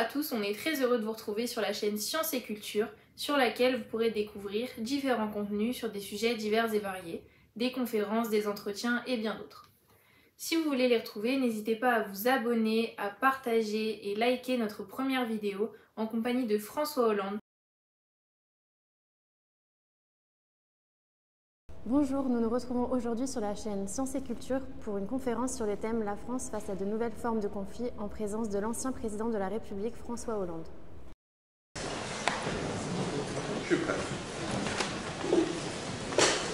à tous, on est très heureux de vous retrouver sur la chaîne Sciences et Culture, sur laquelle vous pourrez découvrir différents contenus sur des sujets divers et variés, des conférences, des entretiens et bien d'autres. Si vous voulez les retrouver, n'hésitez pas à vous abonner, à partager et liker notre première vidéo en compagnie de François Hollande. Bonjour, nous nous retrouvons aujourd'hui sur la chaîne Sciences et Culture pour une conférence sur le thème « La France face à de nouvelles formes de conflits » en présence de l'ancien président de la République, François Hollande. Je suis prêt.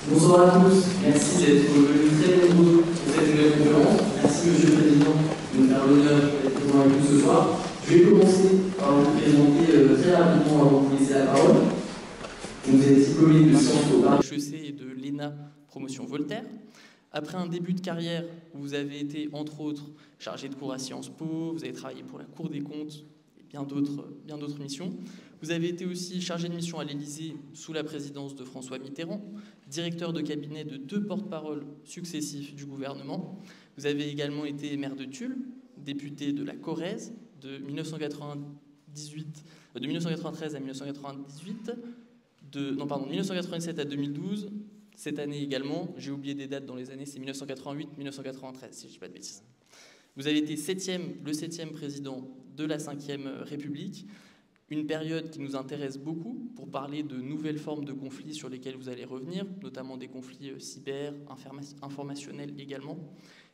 Bonsoir à tous, merci d'être venus très nombreux pour cette nouvelle conférence. Merci Monsieur le Président de nous faire l'honneur d'être présent avec nous ce soir. Je vais commencer par vous présenter très rapidement avant de vous laisser la parole. Vous êtes diplômé de sciences po HEC et de l'ENA promotion Voltaire. Après un début de carrière où vous avez été, entre autres, chargé de cours à Sciences Po, vous avez travaillé pour la Cour des comptes et bien d'autres missions. Vous avez été aussi chargé de mission à l'Élysée sous la présidence de François Mitterrand, directeur de cabinet de 2 porte-paroles successifs du gouvernement. Vous avez également été maire de Tulle, député de la Corrèze de 1993 à 1998, de 1997 à 2012. Cette année également, j'ai oublié des dates dans les années, c'est 1988-1993, si je ne dis pas de bêtises. Vous avez été le 7e président de la 5e République, une période qui nous intéresse beaucoup pour parler de nouvelles formes de conflits sur lesquels vous allez revenir, notamment des conflits cyber, informationnels également.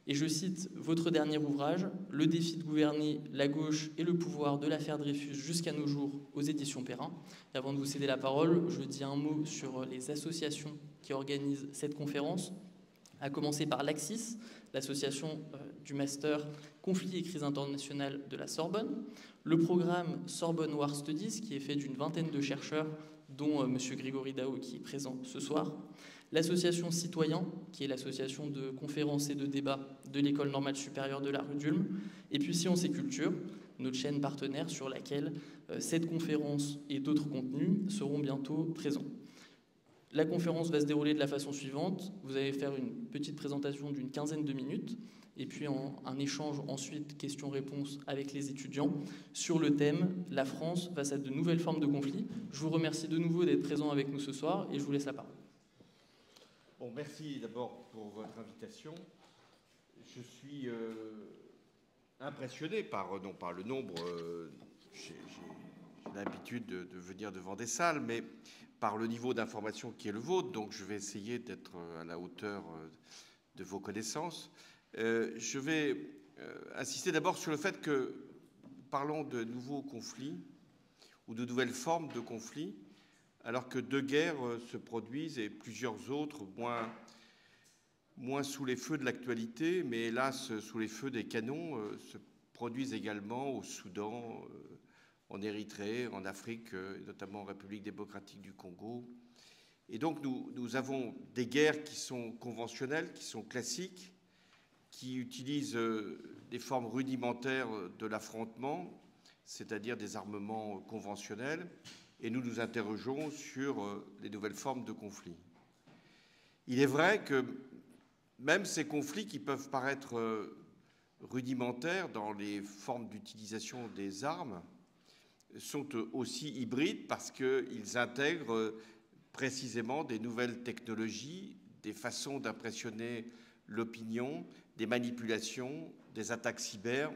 Et je cite votre dernier ouvrage, « Le défi de gouverner la gauche et le pouvoir de l'affaire Dreyfus jusqu'à nos jours » aux éditions Perrin. Et avant de vous céder la parole, je dis un mot sur les associations qui organisent cette conférence, à commencer par l'Axis, l'association du Master Conflits et crises internationales de la Sorbonne, le programme Sorbonne War Studies, qui est fait d'une vingtaine de chercheurs, dont M. Grégory Dao, qui est présent ce soir, l'association Citoyen, qui est l'association de conférences et de débats de l'École normale supérieure de la rue d'Ulm, et puis Sciences et Culture, notre chaîne partenaire sur laquelle cette conférence et d'autres contenus seront bientôt présents. La conférence va se dérouler de la façon suivante. Vous allez faire une petite présentation d'une quinzaine de minutes, et puis un échange ensuite, questions-réponses avec les étudiants, sur le thème « La France face à de nouvelles formes de conflits ». Je vous remercie de nouveau d'être présent avec nous ce soir, et je vous laisse la parole. Bon, merci d'abord pour votre invitation. Je suis impressionné non par le nombre, j'ai l'habitude de venir devant des salles, mais par le niveau d'information qui est le vôtre, donc je vais essayer d'être à la hauteur de vos connaissances. Je vais insister d'abord sur le fait que, parlons de nouveaux conflits ou de nouvelles formes de conflits, alors que 2 guerres se produisent et plusieurs autres, moins sous les feux de l'actualité, mais hélas sous les feux des canons, se produisent également au Soudan, en Érythrée, en Afrique, notamment en République démocratique du Congo. Et donc nous avons des guerres qui sont conventionnelles, qui sont classiques, qui utilisent des formes rudimentaires de l'affrontement, c'est-à-dire des armements conventionnels, et nous nous interrogeons sur les nouvelles formes de conflits. Il est vrai que même ces conflits qui peuvent paraître rudimentaires dans les formes d'utilisation des armes sont aussi hybrides parce qu'ils intègrent précisément des nouvelles technologies, des façons d'impressionner l'opinion, des manipulations, des attaques cyber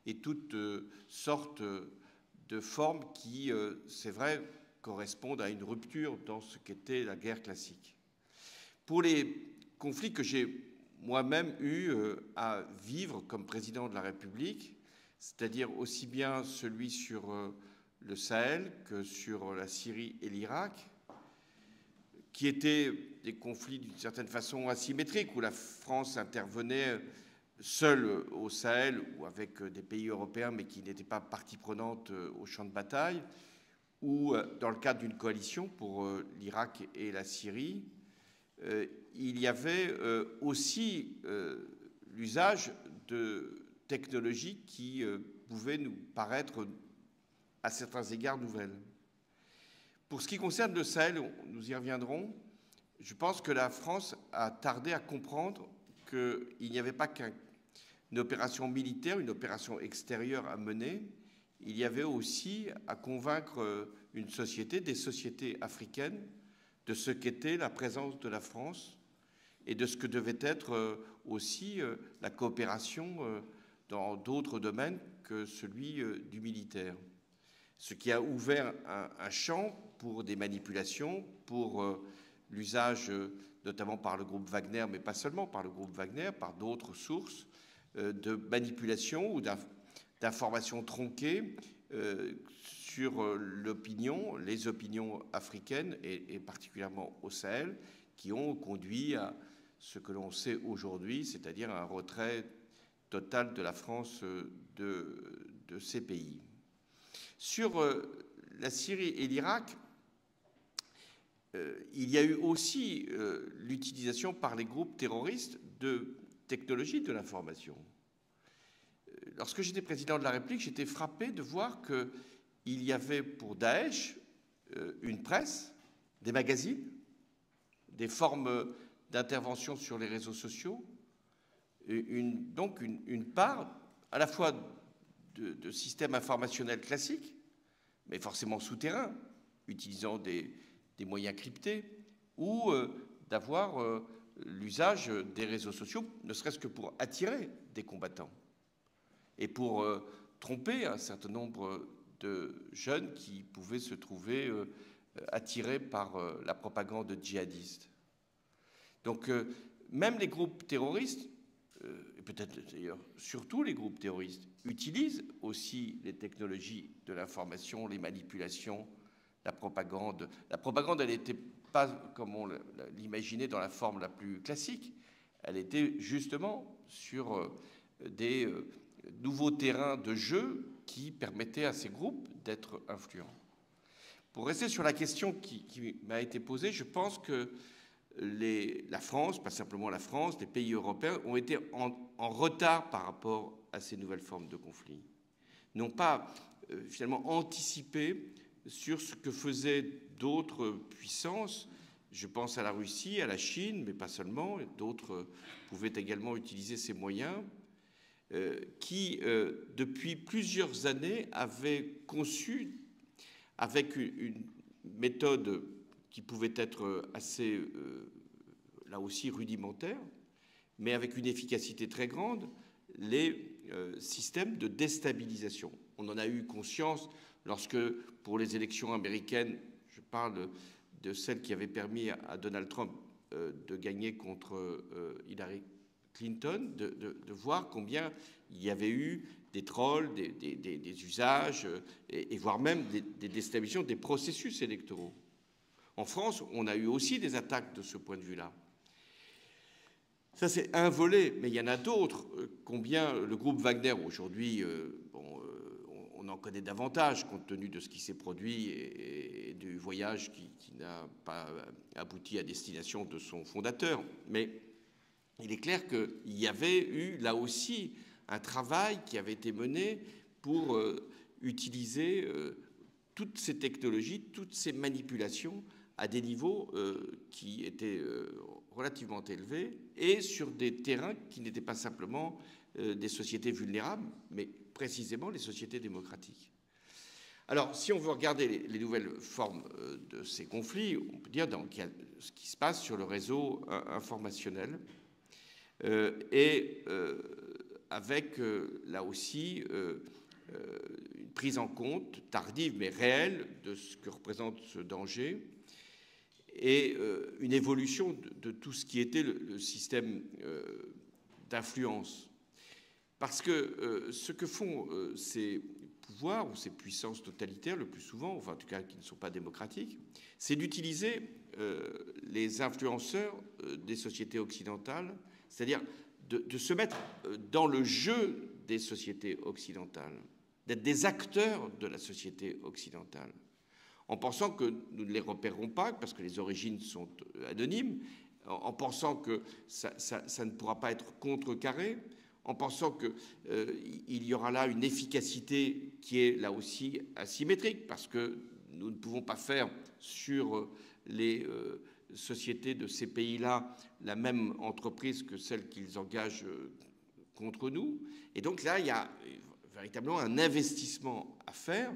et toutes sortes de formes qui, c'est vrai, correspondent à une rupture dans ce qu'était la guerre classique. Pour les conflits que j'ai moi-même eu à vivre comme président de la République, c'est-à-dire aussi bien celui sur le Sahel que sur la Syrie et l'Irak, qui étaient des conflits d'une certaine façon asymétriques, où la France intervenait seule au Sahel ou avec des pays européens, mais qui n'étaient pas partie prenante au champ de bataille, ou dans le cadre d'une coalition pour l'Irak et la Syrie, il y avait aussi l'usage de technologies qui pouvaient nous paraître à certains égards nouvelles. Pour ce qui concerne le Sahel, nous y reviendrons, je pense que la France a tardé à comprendre qu'il n'y avait pas qu'une opération militaire, une opération extérieure à mener. il y avait aussi à convaincre une société, des sociétés africaines, de ce qu'était la présence de la France et de ce que devait être aussi la coopération dans d'autres domaines que celui du militaire. Ce qui a ouvert un champ pour des manipulations, pour l'usage, notamment par le groupe Wagner, mais pas seulement par le groupe Wagner, par d'autres sources, de manipulation ou d'informations tronquées sur l'opinion, les opinions africaines et particulièrement au Sahel, qui ont conduit à ce que l'on sait aujourd'hui, c'est-à-dire un retrait total de la France de ces pays. Sur la Syrie et l'Irak, il y a eu aussi l'utilisation par les groupes terroristes de technologies de l'information. Lorsque j'étais président de la République, j'étais frappé de voir qu'il y avait pour Daesh une presse, des magazines, des formes d'intervention sur les réseaux sociaux, donc une part à la fois de systèmes informationnels classiques, mais forcément souterrains, utilisant des moyens cryptés, ou d'avoir l'usage des réseaux sociaux, ne serait-ce que pour attirer des combattants et pour tromper un certain nombre de jeunes qui pouvaient se trouver attirés par la propagande djihadiste. Donc même les groupes terroristes, et peut-être d'ailleurs surtout les groupes terroristes, utilisent aussi les technologies de l'information, les manipulations, la propagande. La propagande, elle n'était pas, comme on l'imaginait, dans la forme la plus classique. Elle était justement sur des nouveaux terrains de jeu qui permettaient à ces groupes d'être influents. Pour rester sur la question qui m'a été posée, je pense que la France, pas simplement la France, les pays européens ont été en retard par rapport à ces nouvelles formes de conflit. N'ont pas finalement anticipé sur ce que faisaient d'autres puissances. Je pense à la Russie, à la Chine, mais pas seulement. D'autres pouvaient également utiliser ces moyens qui, depuis plusieurs années, avaient conçu, avec une méthode qui pouvait être assez, là aussi, rudimentaire, mais avec une efficacité très grande, les systèmes de déstabilisation. On en a eu conscience lorsque, pour les élections américaines, je parle de celles qui avaient permis à Donald Trump de gagner contre Hillary Clinton, de voir combien il y avait eu des trolls, des usages, et voire même des déstabilisations des processus électoraux. En France, on a eu aussi des attaques de ce point de vue-là. Ça, c'est un volet, mais il y en a d'autres. Combien le groupe Wagner, aujourd'hui, on en connaît davantage, compte tenu de ce qui s'est produit et du voyage qui n'a pas abouti à destination de son fondateur. Mais il est clair qu'il y avait eu, là aussi, un travail qui avait été mené pour utiliser toutes ces technologies, toutes ces manipulations à des niveaux qui étaient relativement élevés et sur des terrains qui n'étaient pas simplement des sociétés vulnérables, mais précisément les sociétés démocratiques. Alors, si on veut regarder les nouvelles formes de ces conflits, on peut dire ce qui se passe sur le réseau informationnel avec, là aussi, une prise en compte tardive mais réelle de ce que représente ce danger et une évolution de tout ce qui était le système d'influence. Parce que ce que font ces pouvoirs ou ces puissances totalitaires, le plus souvent, enfin en tout cas qui ne sont pas démocratiques, c'est d'utiliser les influenceurs des sociétés occidentales, c'est-à-dire de se mettre dans le jeu des sociétés occidentales, d'être des acteurs de la société occidentale, en pensant que nous ne les repérerons pas, parce que les origines sont anonymes, en pensant que ça ne pourra pas être contrecarré, en pensant qu'il y aura là une efficacité qui est là aussi asymétrique, parce que nous ne pouvons pas faire sur les sociétés de ces pays-là la même entreprise que celle qu'ils engagent contre nous. Et donc là, il véritablement un investissement à faire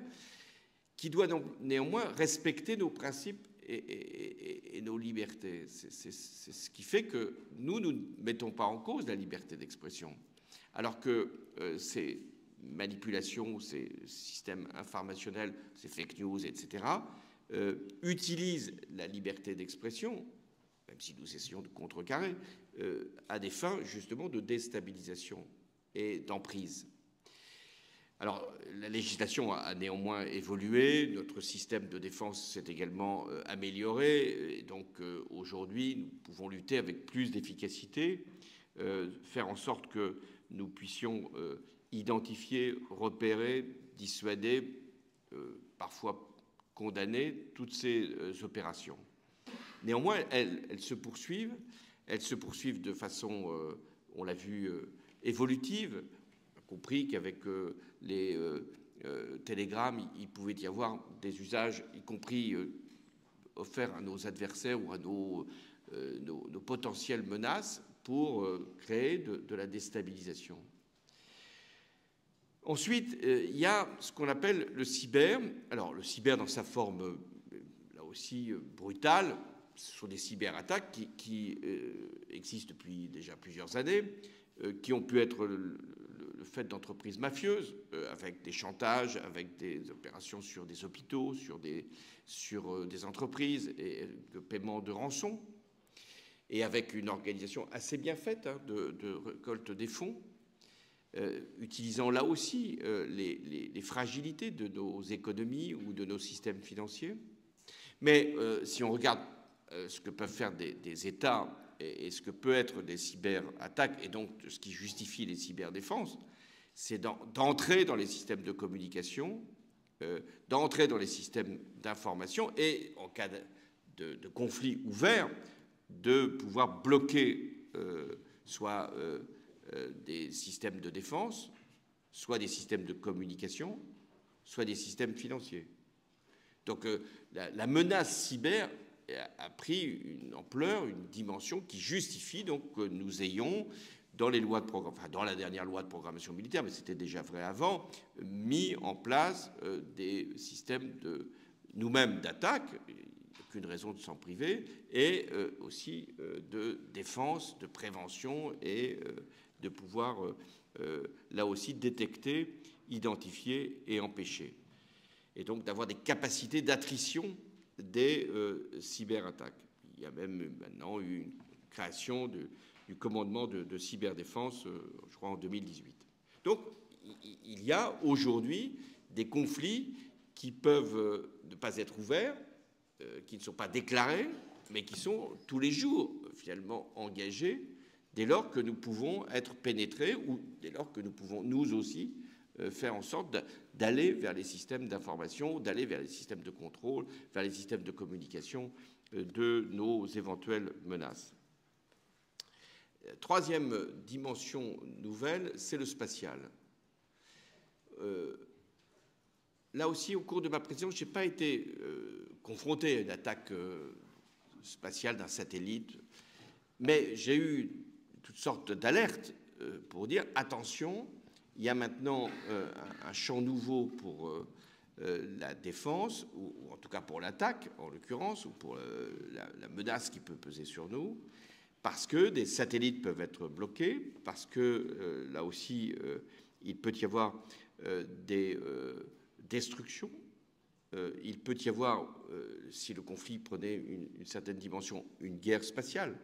qui doit néanmoins respecter nos principes et nos libertés. C'est ce qui fait que nous ne mettons pas en cause la liberté d'expression, alors que ces manipulations, ces systèmes informationnels, ces fake news, etc., utilisent la liberté d'expression, même si nous essayons de contrecarrer, à des fins justement de déstabilisation et d'emprise. Alors, la législation a néanmoins évolué, notre système de défense s'est également amélioré, et donc aujourd'hui, nous pouvons lutter avec plus d'efficacité, faire en sorte que nous puissions identifier, repérer, dissuader, parfois condamner toutes ces opérations. Néanmoins, elles se poursuivent de façon, on l'a vu, évolutive, compris qu'avec les télégrammes, il pouvait y avoir des usages, y compris offerts à nos adversaires ou à nos potentielles menaces pour créer de la déstabilisation. Ensuite, il y a ce qu'on appelle le cyber. Alors, le cyber dans sa forme, là aussi, brutale, ce sont des cyberattaques qui existent depuis déjà plusieurs années, qui ont pu être le fait d'entreprises mafieuses, avec des chantages, avec des opérations sur des hôpitaux, sur des entreprises, et de paiement de rançon, et avec une organisation assez bien faite de récolte des fonds, utilisant là aussi les fragilités de nos économies ou de nos systèmes financiers. Mais si on regarde ce que peuvent faire des États et ce que peut être des cyberattaques, et donc ce qui justifie les cyberdéfenses, c'est d'entrer dans les systèmes de communication, d'entrer dans les systèmes d'information et, en cas de conflit ouvert, de pouvoir bloquer soit des systèmes de défense, soit des systèmes de communication, soit des systèmes financiers. Donc la menace cyber a pris une ampleur, une dimension qui justifie donc que nous ayons, dans les lois de programme, enfin dans la dernière loi de programmation militaire, mais c'était déjà vrai avant, mis en place des systèmes de nous-mêmes d'attaque, aucune raison de s'en priver, et aussi de défense, de prévention et de pouvoir là aussi détecter, identifier et empêcher. Et donc d'avoir des capacités d'attrition des cyberattaques. Il y a même maintenant eu une création du commandement de cyberdéfense, je crois, en 2018. Donc, il y a aujourd'hui des conflits qui peuvent ne pas être ouverts, qui ne sont pas déclarés, mais qui sont tous les jours, finalement, engagés, dès lors que nous pouvons être pénétrés ou dès lors que nous pouvons, nous aussi, faire en sorte d'aller vers les systèmes d'information, d'aller vers les systèmes de contrôle, vers les systèmes de communication de nos éventuelles menaces. Troisième dimension nouvelle, c'est le spatial. Là aussi, au cours de ma présidence, je n'ai pas été confronté à une attaque spatiale d'un satellite, mais j'ai eu toutes sortes d'alertes pour dire attention, il y a maintenant un champ nouveau pour la défense, ou en tout cas pour l'attaque, en l'occurrence, ou pour la menace qui peut peser sur nous, parce que des satellites peuvent être bloqués, parce que là aussi, il peut y avoir des destructions, il peut y avoir, si le conflit prenait une certaine dimension, une guerre spatiale.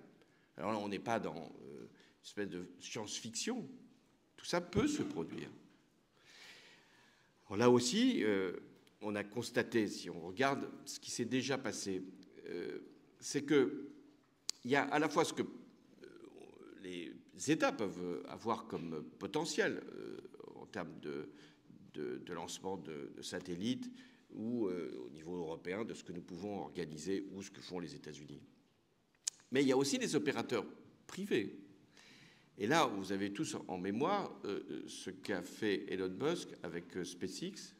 Alors là, on n'est pas dans une espèce de science-fiction. Tout ça peut se produire. Alors là aussi, on a constaté, si on regarde ce qui s'est déjà passé, c'est qu'il y a à la fois ce que les États peuvent avoir comme potentiel en termes de lancement de satellites ou au niveau européen de ce que nous pouvons organiser ou ce que font les États-Unis. Mais il y a aussi des opérateurs privés. Et là, vous avez tous en mémoire ce qu'a fait Elon Musk avec SpaceX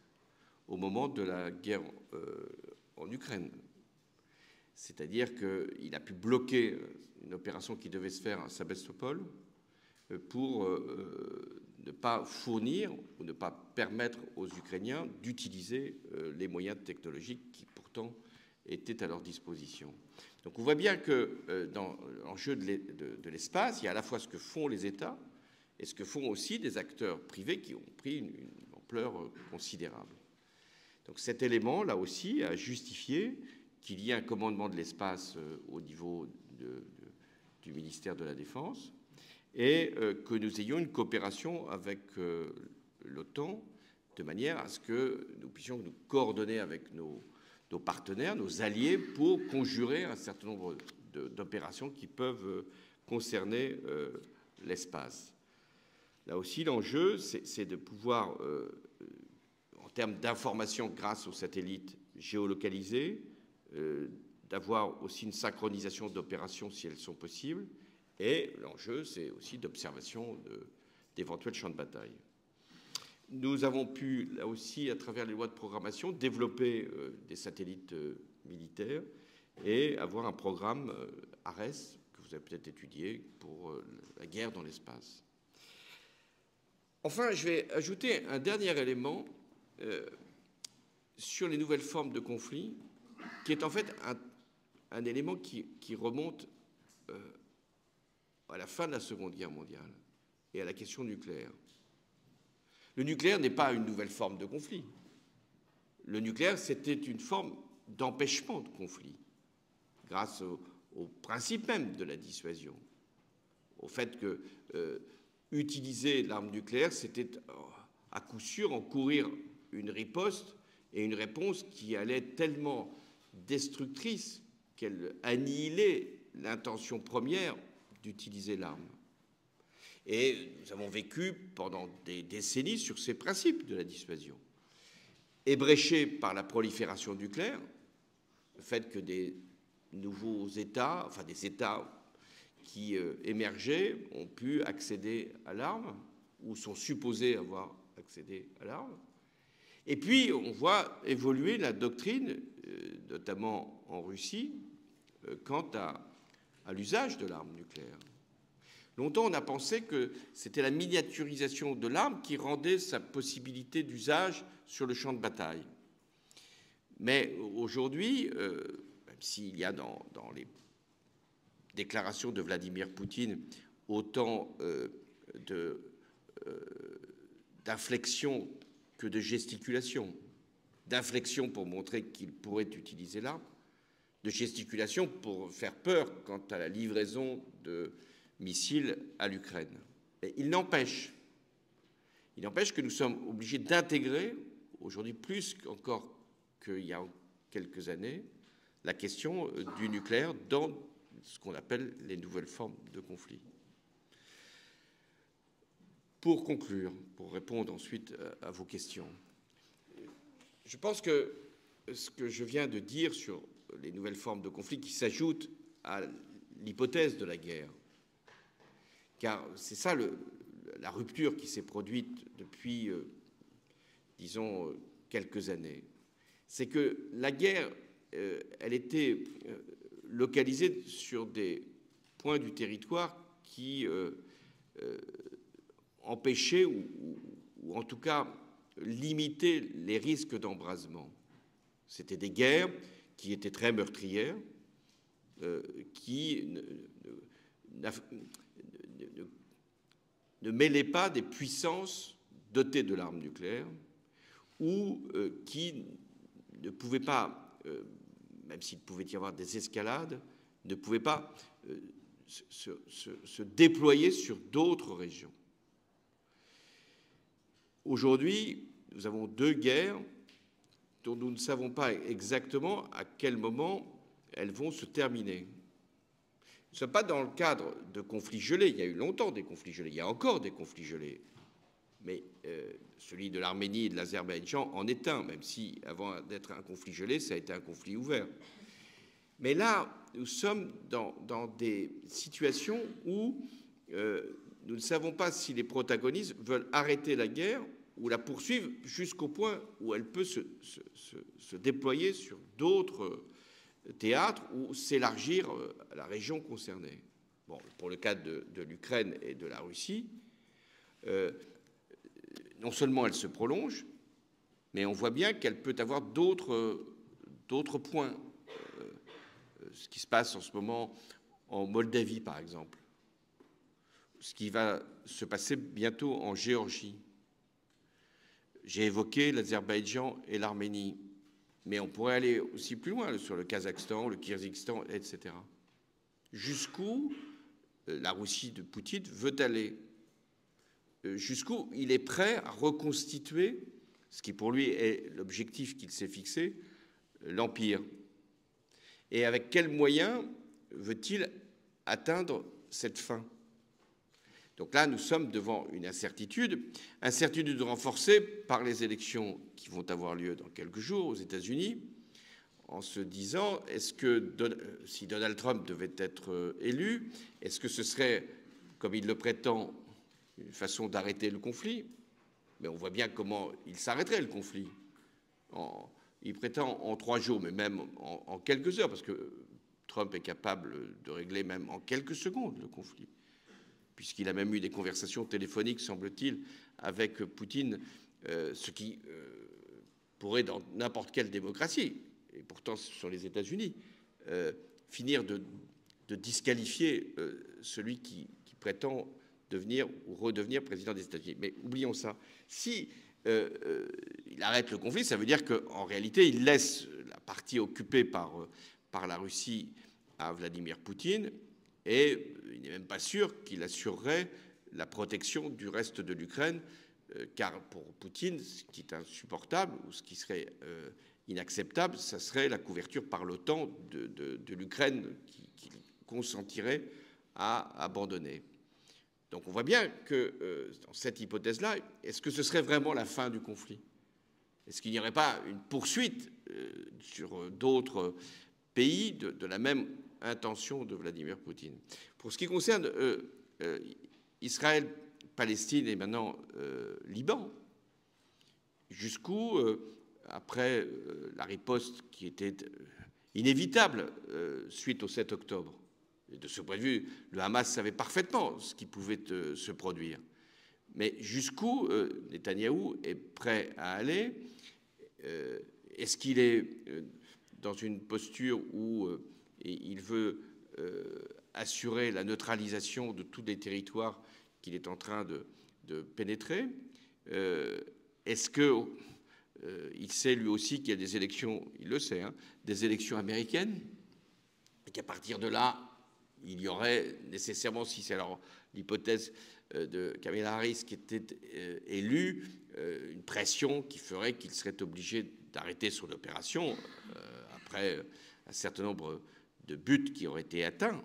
au moment de la guerre en Ukraine. C'est-à-dire qu'il a pu bloquer une opération qui devait se faire à Sébastopol pour ne pas fournir ou ne pas permettre aux Ukrainiens d'utiliser les moyens technologiques qui pourtant étaient à leur disposition. Donc on voit bien que dans l'enjeu de l'espace, il y a à la fois ce que font les États et ce que font aussi des acteurs privés qui ont pris une ampleur considérable. Donc cet élément, là aussi, a justifié qu'il y ait un commandement de l'espace au niveau du ministère de la Défense et que nous ayons une coopération avec l'OTAN de manière à ce que nous puissions nous coordonner avec nos partenaires, nos alliés, pour conjurer un certain nombre d'opérations qui peuvent concerner l'espace. Là aussi, l'enjeu, c'est de pouvoir, en termes d'information grâce aux satellites géolocalisés, d'avoir aussi une synchronisation d'opérations si elles sont possibles. Et l'enjeu, c'est aussi d'observation d'éventuels champs de bataille. Nous avons pu, là aussi, à travers les lois de programmation, développer des satellites militaires et avoir un programme ARES, que vous avez peut-être étudié, pour la guerre dans l'espace. Enfin, je vais ajouter un dernier élément sur les nouvelles formes de conflit, qui est en fait un élément qui remonte à la fin de la Seconde Guerre mondiale et à la question nucléaire. Le nucléaire n'est pas une nouvelle forme de conflit. Le nucléaire, c'était une forme d'empêchement de conflit, grâce au principe même de la dissuasion, au fait que utiliser l'arme nucléaire, c'était à coup sûr encourir une riposte et une réponse qui allait être tellement destructrice qu'elle annihilait l'intention première d'utiliser l'arme. Et nous avons vécu pendant des décennies sur ces principes de la dissuasion, ébréchés par la prolifération nucléaire, le fait que des nouveaux États, enfin des États qui émergeaient, ont pu accéder à l'arme, ou sont supposés avoir accédé à l'arme. Et puis, on voit évoluer la doctrine, notamment en Russie, quant à l'usage de l'arme nucléaire. Longtemps, on a pensé que c'était la miniaturisation de l'arme qui rendait sa possibilité d'usage sur le champ de bataille. Mais aujourd'hui, même s'il y a dans les déclarations de Vladimir Poutine autant d'inflexion que de gesticulation, d'inflexion pour montrer qu'il pourrait utiliser l'arme, de gesticulation pour faire peur quant à la livraison de missiles à l'Ukraine. Mais il n'empêche que nous sommes obligés d'intégrer, aujourd'hui plus encore qu'il y a quelques années, la question du nucléaire dans ce qu'on appelle les nouvelles formes de conflit. Pour conclure, pour répondre ensuite à vos questions, je pense que ce que je viens de dire sur les nouvelles formes de conflit qui s'ajoutent à l'hypothèse de la guerre, car c'est ça la rupture qui s'est produite depuis, disons, quelques années, c'est que la guerre, elle était localisée sur des points du territoire qui empêchaient ou en tout cas limitaient les risques d'embrasement. C'était des guerres qui étaient très meurtrières, qui ne mêlaient pas des puissances dotées de l'arme nucléaire ou qui ne pouvaient pas, même s'il pouvait y avoir des escalades, ne pouvaient pas se déployer sur d'autres régions. Aujourd'hui, nous avons deux guerres dont nous ne savons pas exactement à quel moment elles vont se terminer. Nous ne sommes pas dans le cadre de conflits gelés. Il y a eu longtemps des conflits gelés. Il y a encore des conflits gelés. Mais celui de l'Arménie et de l'Azerbaïdjan en est un, même si, avant d'être un conflit gelé, ça a été un conflit ouvert. Mais là, nous sommes dans des situations où nous ne savons pas si les protagonistes veulent arrêter la guerre ou la poursuivre jusqu'au point où elle peut se déployer sur d'autres théâtres ou s'élargir à la région concernée. Bon, pour le cas de l'Ukraine et de la Russie, non seulement elle se prolonge, mais on voit bien qu'elle peut avoir d'autres points. Ce qui se passe en ce moment en Moldavie, par exemple, ce qui va se passer bientôt en Géorgie. J'ai évoqué l'Azerbaïdjan et l'Arménie, mais on pourrait aller aussi plus loin sur le Kazakhstan, le Kyrgyzstan, etc. Jusqu'où la Russie de Poutine veut aller, jusqu'où il est prêt à reconstituer, ce qui pour lui est l'objectif qu'il s'est fixé, l'Empire. Et avec quels moyens veut-il atteindre cette fin? Donc là, nous sommes devant une incertitude renforcée par les élections qui vont avoir lieu dans quelques jours aux États-Unis, en se disant, est-ce que si Donald Trump devait être élu, est-ce que ce serait, comme il le prétend, une façon d'arrêter le conflit? Mais on voit bien comment il s'arrêterait, le conflit. Il prétend en 3 jours, mais même en quelques heures, parce que Trump est capable de régler même en quelques secondes le conflit, puisqu'il a même eu des conversations téléphoniques, semble-t-il, avec Poutine, ce qui pourrait, dans n'importe quelle démocratie, et pourtant ce sont les États-Unis, finir de disqualifier celui qui prétend devenir ou redevenir président des États-Unis. Mais oublions ça. Si il arrête le conflit, ça veut dire qu'en réalité, il laisse la partie occupée par la Russie à Vladimir Poutine, et il n'est même pas sûr qu'il assurerait la protection du reste de l'Ukraine, car pour Poutine, ce qui est insupportable, ou ce qui serait inacceptable, ça serait la couverture par l'OTAN de l'Ukraine qu'il consentirait à abandonner. Donc on voit bien que dans cette hypothèse-là, est-ce que ce serait vraiment la fin du conflit? Est-ce qu'il n'y aurait pas une poursuite sur d'autres pays de la même intention de Vladimir Poutine? Pour ce qui concerne Israël, Palestine et maintenant Liban, jusqu'où, après la riposte qui était inévitable suite au 7 octobre, et de ce point de vue, le Hamas savait parfaitement ce qui pouvait se produire. Mais jusqu'où Netanyahou est prêt à aller? Est-ce qu'il est dans une posture où il veut assurer la neutralisation de tous les territoires qu'il est en train de pénétrer? Est-ce qu'il sait lui aussi qu'il y a des élections, il le sait, hein, des élections américaines, et qu'à partir de là, il y aurait nécessairement, si c'est alors l'hypothèse de Kamala Harris qui était élue, une pression qui ferait qu'il serait obligé d'arrêter son opération après un certain nombre de buts qui auraient été atteints?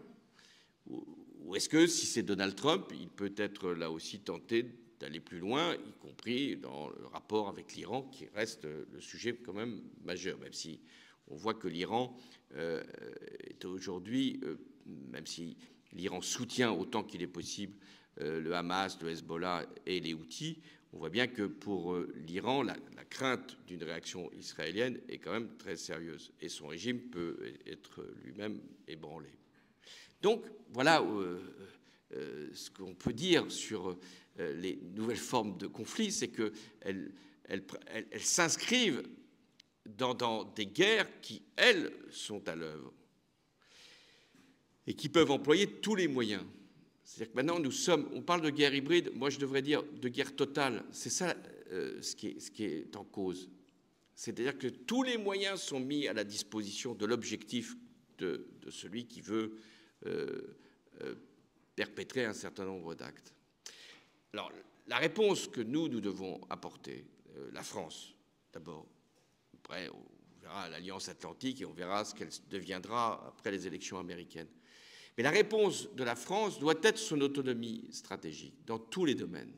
Ou est-ce que, si c'est Donald Trump, il peut être là aussi tenté d'aller plus loin, y compris dans le rapport avec l'Iran, qui reste le sujet quand même majeur, même si on voit que l'Iran est aujourd'hui, même si l'Iran soutient autant qu'il est possible le Hamas, le Hezbollah et les Houthis, on voit bien que pour l'Iran, la crainte d'une réaction israélienne est quand même très sérieuse, et son régime peut être lui-même ébranlé. Donc voilà ce qu'on peut dire sur les nouvelles formes de conflit, c'est qu'elles s'inscrivent dans des guerres qui, elles, sont à l'œuvre et qui peuvent employer tous les moyens. C'est-à-dire que maintenant, on parle de guerre hybride, moi je devrais dire de guerre totale. C'est ça ce qui est en cause. C'est-à-dire que tous les moyens sont mis à la disposition de l'objectif de celui qui veut perpétrer un certain nombre d'actes. Alors, la réponse que nous devons apporter, la France d'abord, après on verra l'Alliance Atlantique et on verra ce qu'elle deviendra après les élections américaines. Mais la réponse de la France doit être son autonomie stratégique dans tous les domaines.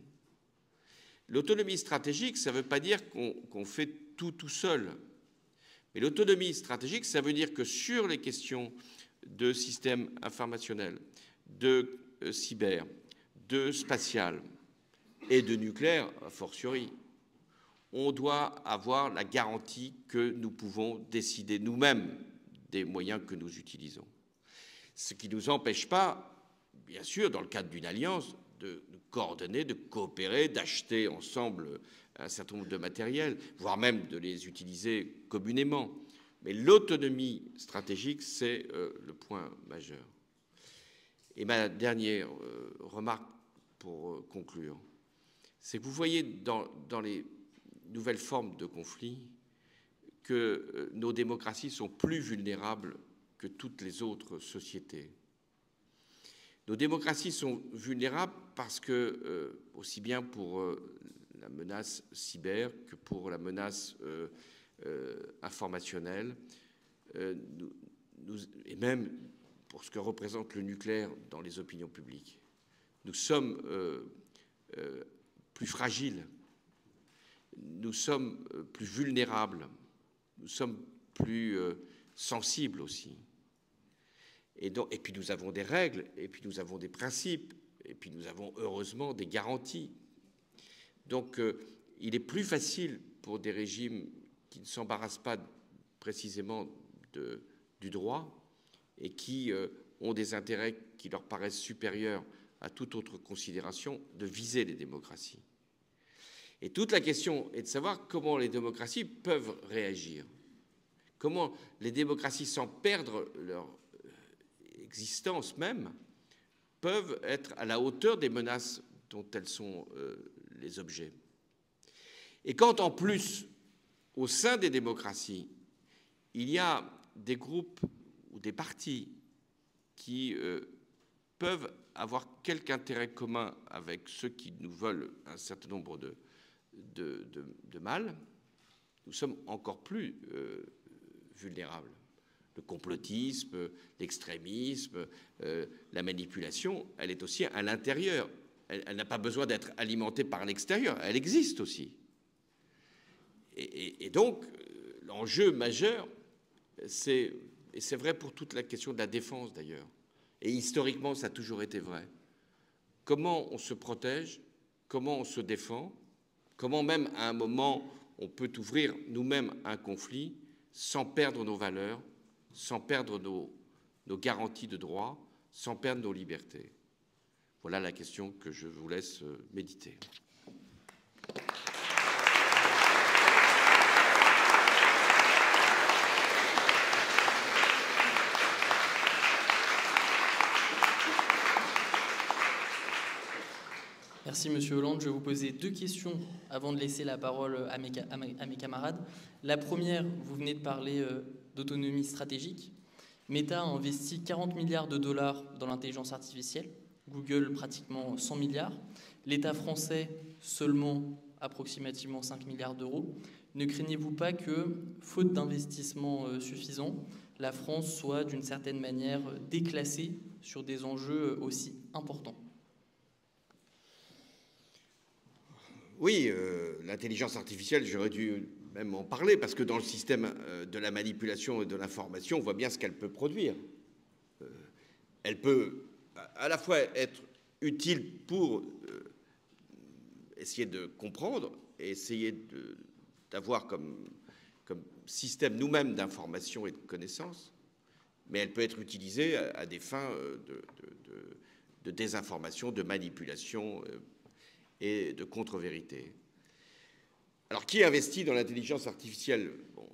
L'autonomie stratégique, ça ne veut pas dire qu'on fait tout seul. Mais l'autonomie stratégique, ça veut dire que sur les questions de systèmes informationnels, de cyber, de spatial et de nucléaire, a fortiori, on doit avoir la garantie que nous pouvons décider nous-mêmes des moyens que nous utilisons. Ce qui ne nous empêche pas, bien sûr, dans le cadre d'une alliance, de coordonner, de coopérer, d'acheter ensemble un certain nombre de matériel, voire même de les utiliser communément. Mais l'autonomie stratégique, c'est le point majeur. Et ma dernière remarque pour conclure, c'est que vous voyez dans les nouvelles formes de conflit que nos démocraties sont plus vulnérables que toutes les autres sociétés. Nos démocraties sont vulnérables parce que, aussi bien pour la menace cyber que pour la menace informationnelle, et même pour ce que représente le nucléaire dans les opinions publiques. Nous sommes plus fragiles, nous sommes plus vulnérables, nous sommes plus sensibles aussi. Et puis nous avons des règles, et puis nous avons des principes, et puis nous avons heureusement des garanties. Donc il est plus facile pour des régimes qui ne s'embarrassent pas précisément du droit et qui ont des intérêts qui leur paraissent supérieurs à toute autre considération de viser les démocraties. Et toute la question est de savoir comment les démocraties peuvent réagir, comment les démocraties, sans perdre leur existence même, peuvent être à la hauteur des menaces dont elles sont les objets. Et quand en plus, au sein des démocraties, il y a des groupes ou des partis qui peuvent avoir quelque intérêt commun avec ceux qui nous veulent un certain nombre de mal, nous sommes encore plus vulnérables. Le complotisme, l'extrémisme, la manipulation, elle est aussi à l'intérieur. Elle n'a pas besoin d'être alimentée par l'extérieur, elle existe aussi. Et donc, l'enjeu majeur, et c'est vrai pour toute la question de la défense d'ailleurs, et historiquement ça a toujours été vrai, comment on se protège, comment on se défend, comment même à un moment on peut ouvrir nous-mêmes un conflit sans perdre nos valeurs, sans perdre nos garanties de droit, sans perdre nos libertés. Voilà la question que je vous laisse méditer. Merci Monsieur Hollande. Je vais vous poser 2 questions avant de laisser la parole à mes camarades. La première, vous venez de parler d'autonomie stratégique. Meta a investi 40 milliards de dollars dans l'intelligence artificielle, Google pratiquement 100 milliards, l'État français seulement approximativement 5 milliards d'euros. Ne craignez-vous pas que, faute d'investissement suffisant, la France soit d'une certaine manière déclassée sur des enjeux aussi importants ? Oui, l'intelligence artificielle, j'aurais dû même en parler, parce que dans le système de la manipulation et de l'information, on voit bien ce qu'elle peut produire. Elle peut à la fois être utile pour essayer de comprendre et essayer d'avoir comme système nous-mêmes d'information et de connaissances, mais elle peut être utilisée à des fins de désinformation, de manipulation et de contre-vérité. Alors, qui investit dans l'intelligence artificielle ? Bon,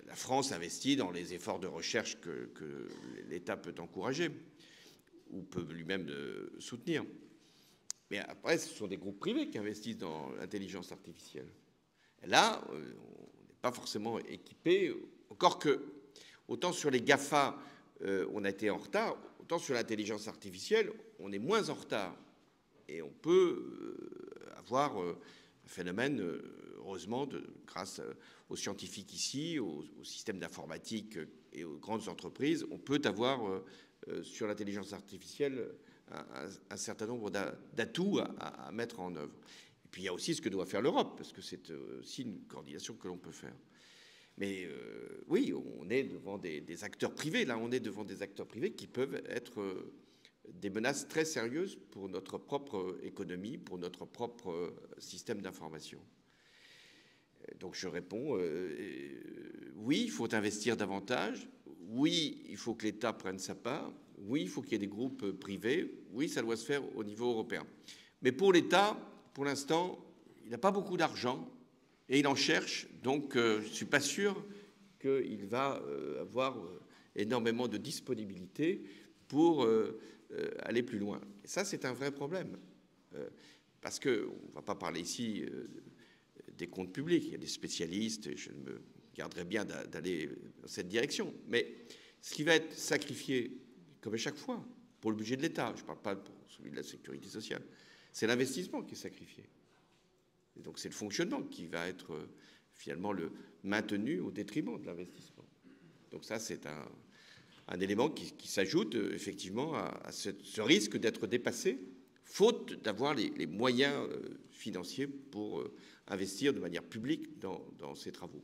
la France investit dans les efforts de recherche que l'État peut encourager ou peut lui-même soutenir. Mais après, ce sont des groupes privés qui investissent dans l'intelligence artificielle. Et là, on n'est pas forcément équipé, encore que, autant sur les GAFA, on a été en retard, autant sur l'intelligence artificielle, on est moins en retard. Et on peut avoir un phénomène, heureusement, grâce aux scientifiques ici, au système d'informatique et aux grandes entreprises, on peut avoir sur l'intelligence artificielle un certain nombre d'atouts à mettre en œuvre. Et puis il y a aussi ce que doit faire l'Europe, parce que c'est aussi une coordination que l'on peut faire. Mais oui, on est devant des acteurs privés. Là, on est devant des acteurs privés qui peuvent être des menaces très sérieuses pour notre propre économie, pour notre propre système d'information. Donc je réponds, oui, il faut investir davantage, oui, il faut que l'État prenne sa part, oui, il faut qu'il y ait des groupes privés, oui, ça doit se faire au niveau européen. Mais pour l'État, pour l'instant, il n'a pas beaucoup d'argent et il en cherche, donc je ne suis pas sûr qu'il va avoir énormément de disponibilité pour aller plus loin. Et ça, c'est un vrai problème. Parce qu'on ne va pas parler ici des comptes publics, il y a des spécialistes, et je me garderai bien d'aller dans cette direction. Mais ce qui va être sacrifié, comme à chaque fois, pour le budget de l'État, je ne parle pas pour celui de la sécurité sociale, c'est l'investissement qui est sacrifié. Et donc c'est le fonctionnement qui va être finalement maintenu au détriment de l'investissement. Donc ça, c'est un élément qui s'ajoute effectivement à ce risque d'être dépassé, faute d'avoir les moyens financiers pour investir de manière publique dans ces travaux.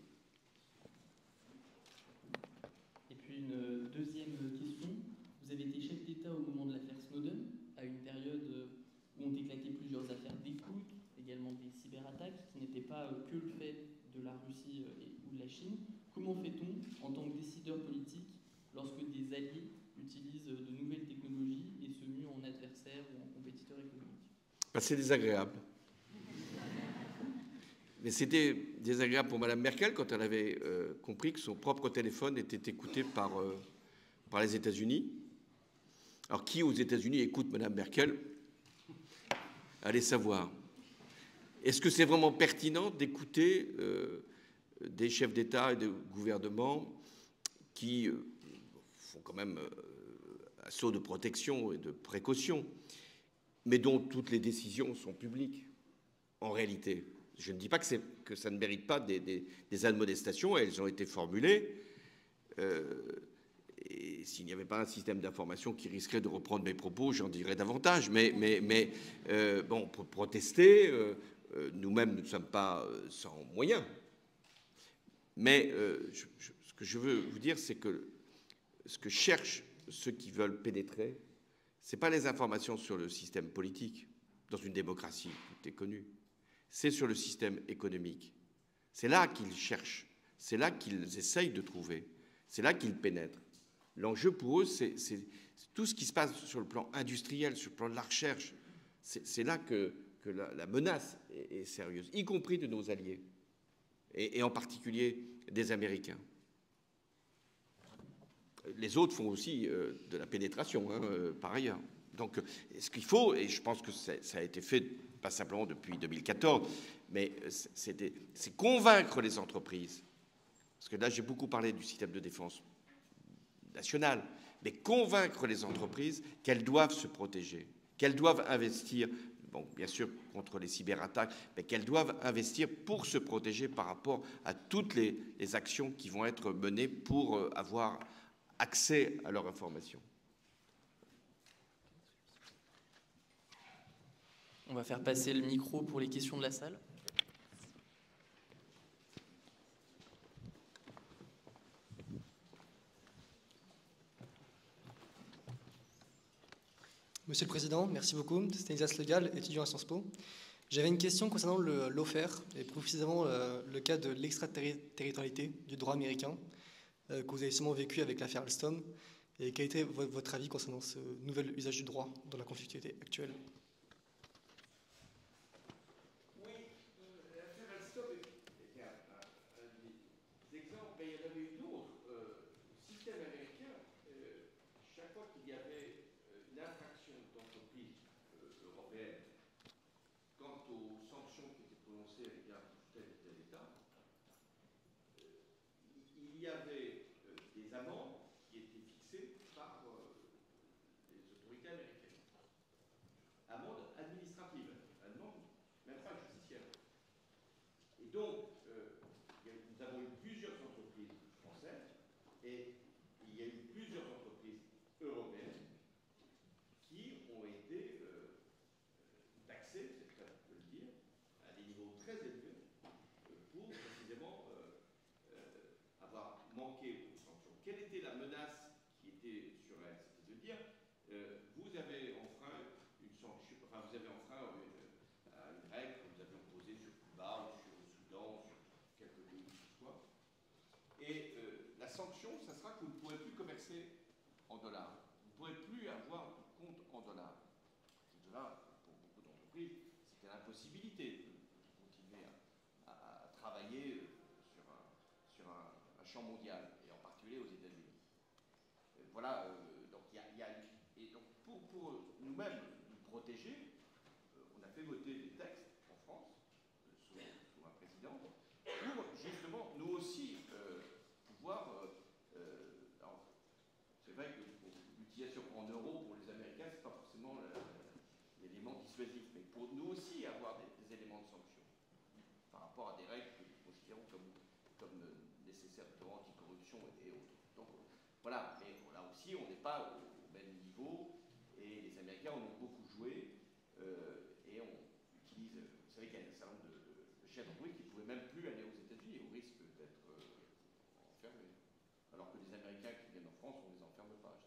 Et puis une deuxième question. Vous avez été chef d'État au moment de l'affaire Snowden, à une période où ont éclaté plusieurs affaires d'écoute, également des cyberattaques, qui n'étaient pas que le fait de la Russie ou de la Chine. Comment fait-on, en tant que décideur politique, lorsque des alliés utilisent de nouvelles technologies et se muent en adversaires ou en compétiteurs économiques? C'est désagréable. Mais c'était désagréable pour Mme Merkel quand elle avait compris que son propre téléphone était écouté par les États-Unis. Alors, qui aux États-Unis écoute Mme Merkel? Allez savoir. Est-ce que c'est vraiment pertinent d'écouter des chefs d'État et de gouvernement qui font quand même assaut de protection et de précaution, mais dont toutes les décisions sont publiques, en réalité? Je ne dis pas que ça ne mérite pas des admonestations, elles ont été formulées. Et s'il n'y avait pas un système d'information qui risquerait de reprendre mes propos, j'en dirais davantage. Mais bon, pour protester, nous-mêmes, nous ne sommes pas sans moyens. Mais ce que je veux vous dire, c'est que ce que cherchent ceux qui veulent pénétrer, ce n'est pas les informations sur le système politique, dans une démocratie, tout est connu. C'est sur le système économique. C'est là qu'ils cherchent, c'est là qu'ils essayent de trouver, c'est là qu'ils pénètrent. L'enjeu pour eux, c'est tout ce qui se passe sur le plan industriel, sur le plan de la recherche. C'est là que la menace est sérieuse, y compris de nos alliés, et en particulier des Américains. Les autres font aussi de la pénétration, par ailleurs. Donc, ce qu'il faut, et je pense que ça a été fait pas simplement depuis 2014, mais c'est convaincre les entreprises. Parce que là, j'ai beaucoup parlé du système de défense national, mais convaincre les entreprises qu'elles doivent se protéger, qu'elles doivent investir, bon, bien sûr, contre les cyberattaques, mais qu'elles doivent investir pour se protéger par rapport à toutes les actions qui vont être menées pour avoir accès à leur information. On va faire passer le micro pour les questions de la salle. Monsieur le Président, merci beaucoup. Stanislas Legal, étudiant à Sciences Po. J'avais une question concernant le lawfare, et plus précisément le cas de l'extraterritorialité du droit américain, que vous avez sûrement vécu avec l'affaire Alstom. Et quel était votre avis concernant ce nouvel usage du droit dans la conflictualité actuelle? Et la sanction, ça sera que vous ne pourrez plus commercer en dollars. Vous ne pourrez plus possibilité de continuer à travailler sur un champ mondial, et en particulier aux États-Unis. Voilà, donc et donc pour nous-mêmes nous protéger, on a fait voter des textes en France, sous un président, pour justement nous aussi pouvoir. C'est vrai que l'utilisation en euros pour les Américains, c'est pas forcément l'élément dissuasif, mais pour nous aussi avoir des éléments de sanction par rapport à des règles que nous considérons comme nécessaires, notamment anticorruption et autres. Donc voilà, mais là aussi on n'est pas au même niveau, et les Américains en ont beaucoup joué, et on utilise, vous savez qu'il y a un certain nombre de chefs d'entreprise qui ne pouvaient même plus aller aux États-Unis au risque d'être enfermés, alors que les Américains qui viennent en France, on ne les enferme pas.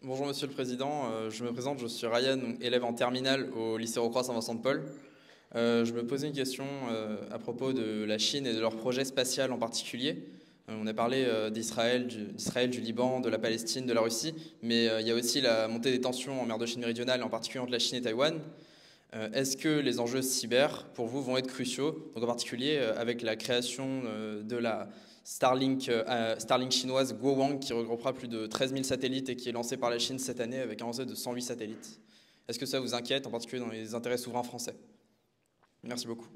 Bonjour Monsieur le Président, je me présente, je suis Ryan, élève en terminale au lycée Rocroi Saint-Vincent-de-Paul. Je me posais une question à propos de la Chine et de leur projet spatial en particulier. On a parlé d'Israël, du Liban, de la Palestine, de la Russie, mais il y a aussi la montée des tensions en mer de Chine méridionale, en particulier entre la Chine et Taïwan. Est-ce que les enjeux cyber, pour vous, vont être cruciaux, donc en particulier avec la création de la Starlink chinoise Guowang, qui regroupera plus de 13 000 satellites et qui est lancée par la Chine cette année avec un lanceur de 108 satellites? Est-ce que ça vous inquiète, en particulier dans les intérêts souverains français? Merci beaucoup.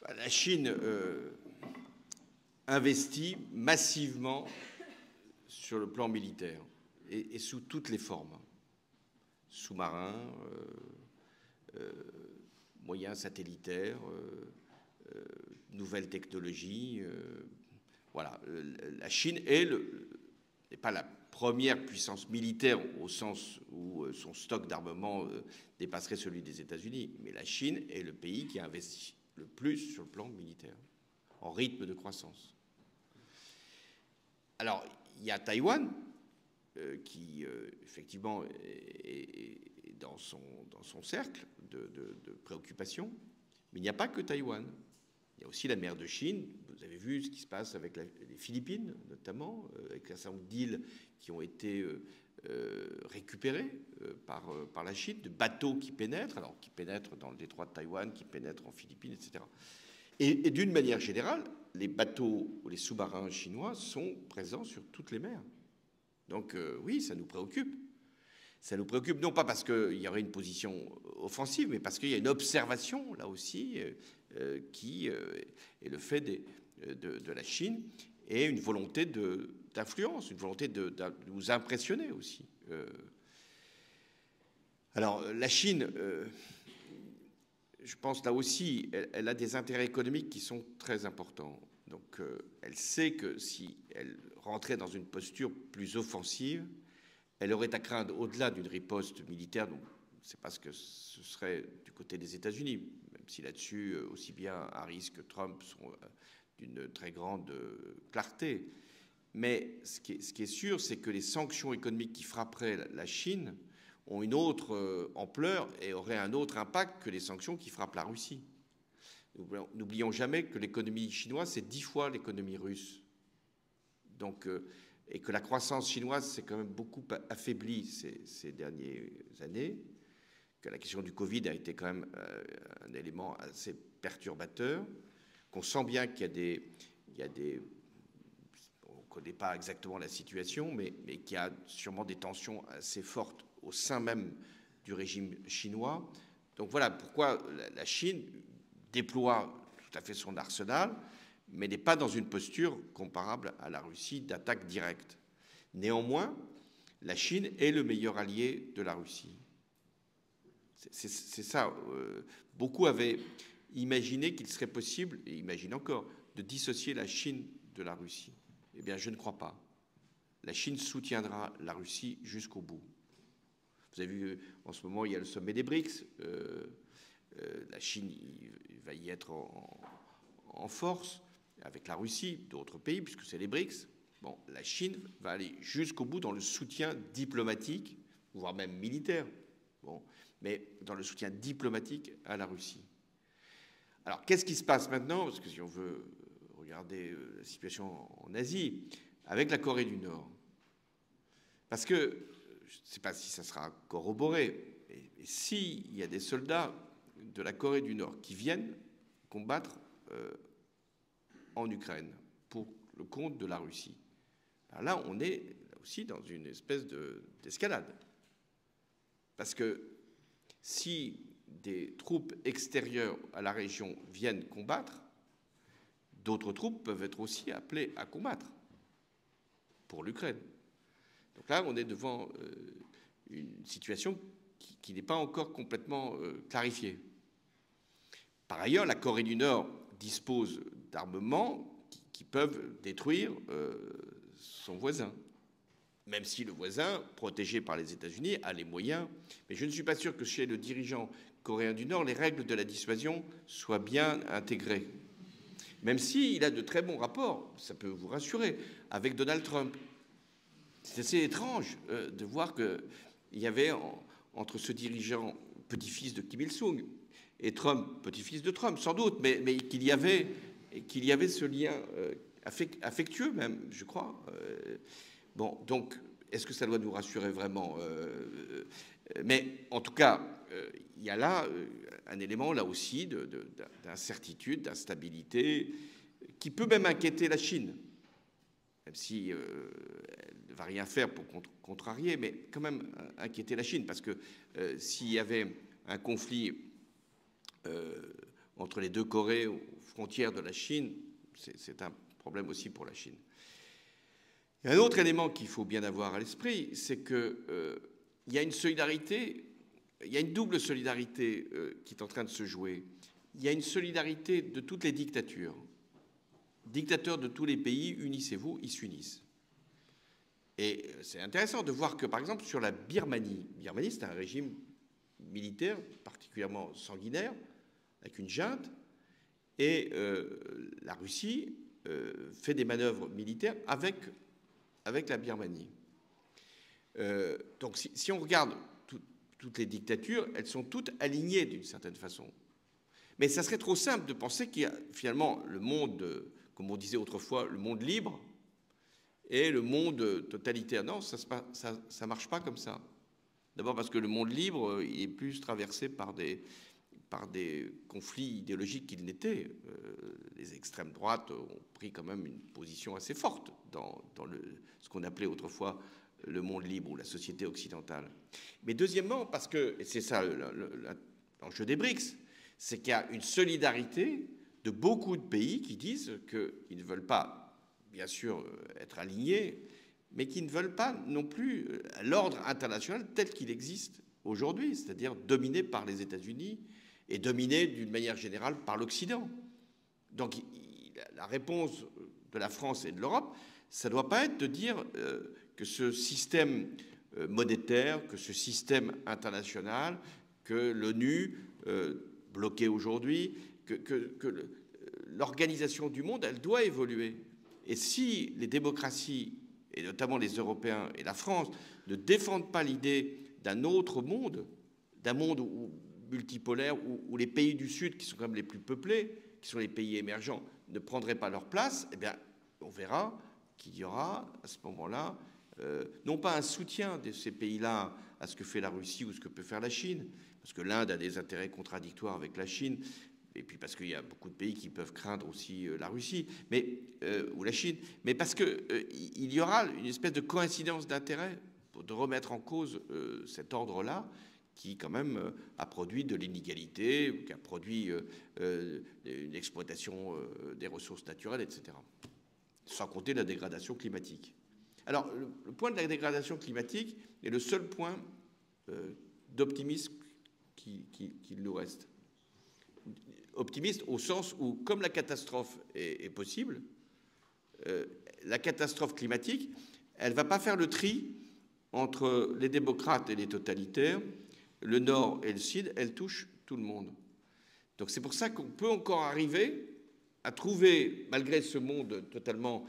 La Chine investit massivement sur le plan militaire et sous toutes les formes, sous-marins, moyens satellitaires, nouvelles technologies. Voilà, la Chine n'est pas la première puissance militaire au sens où son stock d'armement dépasserait celui des États-Unis, mais la Chine est le pays qui a investi le plus sur le plan militaire, en rythme de croissance. Alors, il y a Taïwan, qui effectivement est dans son cercle de préoccupation, mais il n'y a pas que Taïwan. Il y a aussi la mer de Chine. Vous avez vu ce qui se passe avec les Philippines, notamment, avec un certain nombre d'îles qui ont été récupérées par la Chine, de bateaux qui pénètrent dans le détroit de Taïwan, qui pénètrent en Philippines, etc. Et d'une manière générale, les bateaux ou les sous-marins chinois sont présents sur toutes les mers. Donc oui, ça nous préoccupe. Ça nous préoccupe non pas parce qu'il y aurait une position offensive, mais parce qu'il y a une observation, là aussi, qui est le fait de la Chine, et une volonté d'influence, une volonté de nous impressionner aussi. Alors, la Chine, je pense là aussi, elle a des intérêts économiques qui sont très importants. Donc, elle sait que si elle rentrait dans une posture plus offensive, elle aurait à craindre, au-delà d'une riposte militaire, donc c'est pas ce que ce serait du côté des États-Unis, même si là-dessus, aussi bien Harris que Trump sont d'une très grande clarté. Mais ce qui est sûr, c'est que les sanctions économiques qui frapperaient la Chine ont une autre ampleur et auraient un autre impact que les sanctions qui frappent la Russie. N'oublions jamais que l'économie chinoise, c'est 10 fois l'économie russe. Donc, et que la croissance chinoise s'est quand même beaucoup affaiblie ces dernières années, que la question du Covid a été quand même un élément assez perturbateur, qu'on sent bien qu'il y a des on ne connaît pas exactement la situation, mais qu'il y a sûrement des tensions assez fortes au sein même du régime chinois. Donc voilà pourquoi la Chine déploie tout à fait son arsenal, mais n'est pas dans une posture comparable à la Russie d'attaque directe. Néanmoins, la Chine est le meilleur allié de la Russie. C'est ça. Beaucoup avaient imaginé qu'il serait possible, et imaginent encore, de dissocier la Chine de la Russie. Eh bien, je ne crois pas. La Chine soutiendra la Russie jusqu'au bout. Vous avez vu, en ce moment, il y a le sommet des BRICS. La Chine il va y être en force, avec la Russie, d'autres pays, puisque c'est les BRICS. Bon, la Chine va aller jusqu'au bout dans le soutien diplomatique, voire même militaire, Bon, mais dans le soutien diplomatique à la Russie. Alors, qu'est-ce qui se passe maintenant? Parce que si on veut regarder la situation en Asie, avec la Corée du Nord, parce que je ne sais pas si ça sera corroboré, et s'il y a des soldats de la Corée du Nord qui viennent combattre en Ukraine pour le compte de la Russie, alors là, on est là aussi dans une espèce d'escalade. Parce que si des troupes extérieures à la région viennent combattre, d'autres troupes peuvent être aussi appelées à combattre pour l'Ukraine. Donc là, on est devant une situation qui n'est pas encore complètement clarifiée. Par ailleurs, la Corée du Nord dispose d'armements qui peuvent détruire son voisin, même si le voisin, protégé par les États-Unis, a les moyens. Mais je ne suis pas sûr que chez le dirigeant coréen du Nord, les règles de la dissuasion soient bien intégrées. Même s'il a de très bons rapports, ça peut vous rassurer, avec Donald Trump. C'est assez étrange de voir qu'il y avait entre ce dirigeant petit-fils de Kim Il-sung et Trump, petit-fils de Trump, sans doute, mais qu'il y avait ce lien affectueux même, je crois. Bon, donc, est-ce que ça doit nous rassurer vraiment? Mais en tout cas, il y a là un élément, là aussi, d'incertitude, d'instabilité, qui peut même inquiéter la Chine, même si elle ne va rien faire pour contrarier, mais quand même inquiéter la Chine, parce que s'il y avait un conflit entre les deux Corées aux frontières de la Chine, c'est un problème aussi pour la Chine. Et un autre élément qu'il faut bien avoir à l'esprit, c'est qu'il y a une solidarité, il y a une double solidarité qui est en train de se jouer. Il y a une solidarité de toutes les dictatures. Dictateurs de tous les pays, unissez-vous, ils s'unissent. Et c'est intéressant de voir que, par exemple, sur la Birmanie, c'est un régime militaire particulièrement sanguinaire, avec une junte, et la Russie fait des manœuvres militaires avec la Birmanie. Donc si on regarde toutes les dictatures, elles sont toutes alignées d'une certaine façon. Mais ça serait trop simple de penser qu'il y a finalement le monde, comme on disait autrefois, le monde libre et le monde totalitaire. Non, ça ne marche pas comme ça. D'abord parce que le monde libre, il est plus traversé par des conflits idéologiques qu'ils n'étaient. Les extrêmes droites ont pris quand même une position assez forte dans ce qu'on appelait autrefois le monde libre ou la société occidentale. Mais deuxièmement, parce que, et c'est ça l'enjeu des BRICS, c'est qu'il y a une solidarité de beaucoup de pays qui disent qu'ils ne veulent pas, bien sûr, être alignés, mais qui ne veulent pas non plus l'ordre international tel qu'il existe aujourd'hui, c'est-à-dire dominé par les États-Unis et dominé d'une manière générale par l'Occident. Donc la réponse de la France et de l'Europe, ça ne doit pas être de dire que ce système monétaire, que ce système international, que l'ONU, bloquée aujourd'hui, que l'organisation du monde, elle doit évoluer. Et si les démocraties, et notamment les Européens et la France, ne défendent pas l'idée d'un autre monde, d'un monde multipolaire où les pays du Sud, qui sont quand même les plus peuplés, qui sont les pays émergents, ne prendraient pas leur place, eh bien, on verra qu'il y aura à ce moment-là, non pas un soutien de ces pays-là à ce que fait la Russie ou ce que peut faire la Chine, parce que l'Inde a des intérêts contradictoires avec la Chine, et puis parce qu'il y a beaucoup de pays qui peuvent craindre aussi la Russie, ou la Chine, mais parce qu'il y aura une espèce de coïncidence d'intérêts de remettre en cause cet ordre-là, qui quand même a produit de l'inégalité, qui a produit une exploitation des ressources naturelles, etc. Sans compter la dégradation climatique. Alors, le point de la dégradation climatique est le seul point d'optimisme qu'il nous reste. Optimiste au sens où, comme la catastrophe est possible, la catastrophe climatique, elle ne va pas faire le tri entre les démocrates et les totalitaires, le Nord et le Sud, elle touche tout le monde. Donc c'est pour ça qu'on peut encore arriver à trouver, malgré ce monde totalement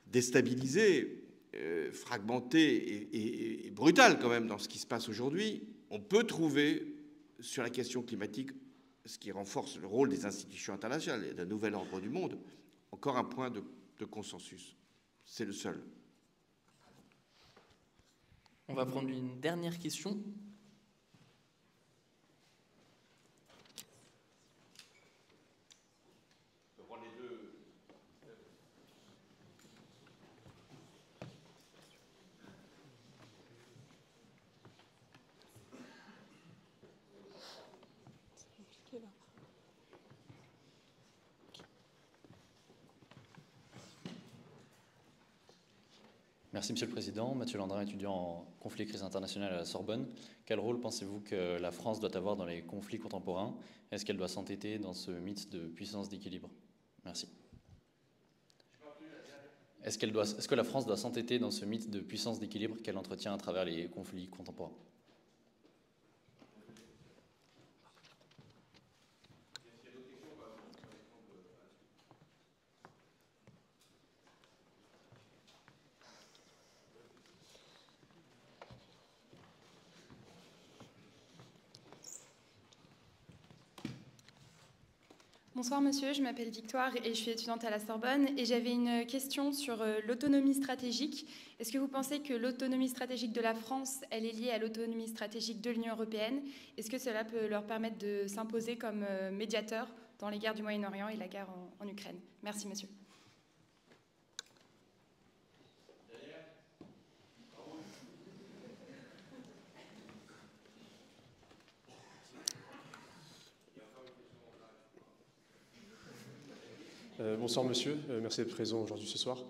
déstabilisé, fragmenté et brutal quand même dans ce qui se passe aujourd'hui, on peut trouver sur la question climatique, ce qui renforce le rôle des institutions internationales et d'un nouvel ordre du monde, encore un point de consensus. C'est le seul. On va prendre une dernière question. Merci Monsieur le Président. Mathieu Landrin, étudiant en conflit et crise internationale à la Sorbonne. Quel rôle pensez-vous que la France doit avoir dans les conflits contemporains? Est-ce qu'elle doit s'entêter dans ce mythe de puissance d'équilibre? Merci. Est-ce que la France doit s'entêter dans ce mythe de puissance d'équilibre qu'elle entretient à travers les conflits contemporains? Bonsoir monsieur, je m'appelle Victoire et je suis étudiante à la Sorbonne et j'avais une question sur l'autonomie stratégique. Est-ce que vous pensez que l'autonomie stratégique de la France, elle est liée à l'autonomie stratégique de l'Union européenne? Est-ce que cela peut leur permettre de s'imposer comme médiateur dans les guerres du Moyen-Orient et la guerre en Ukraine? Merci monsieur. Bonsoir monsieur, merci d'être présent aujourd'hui ce soir.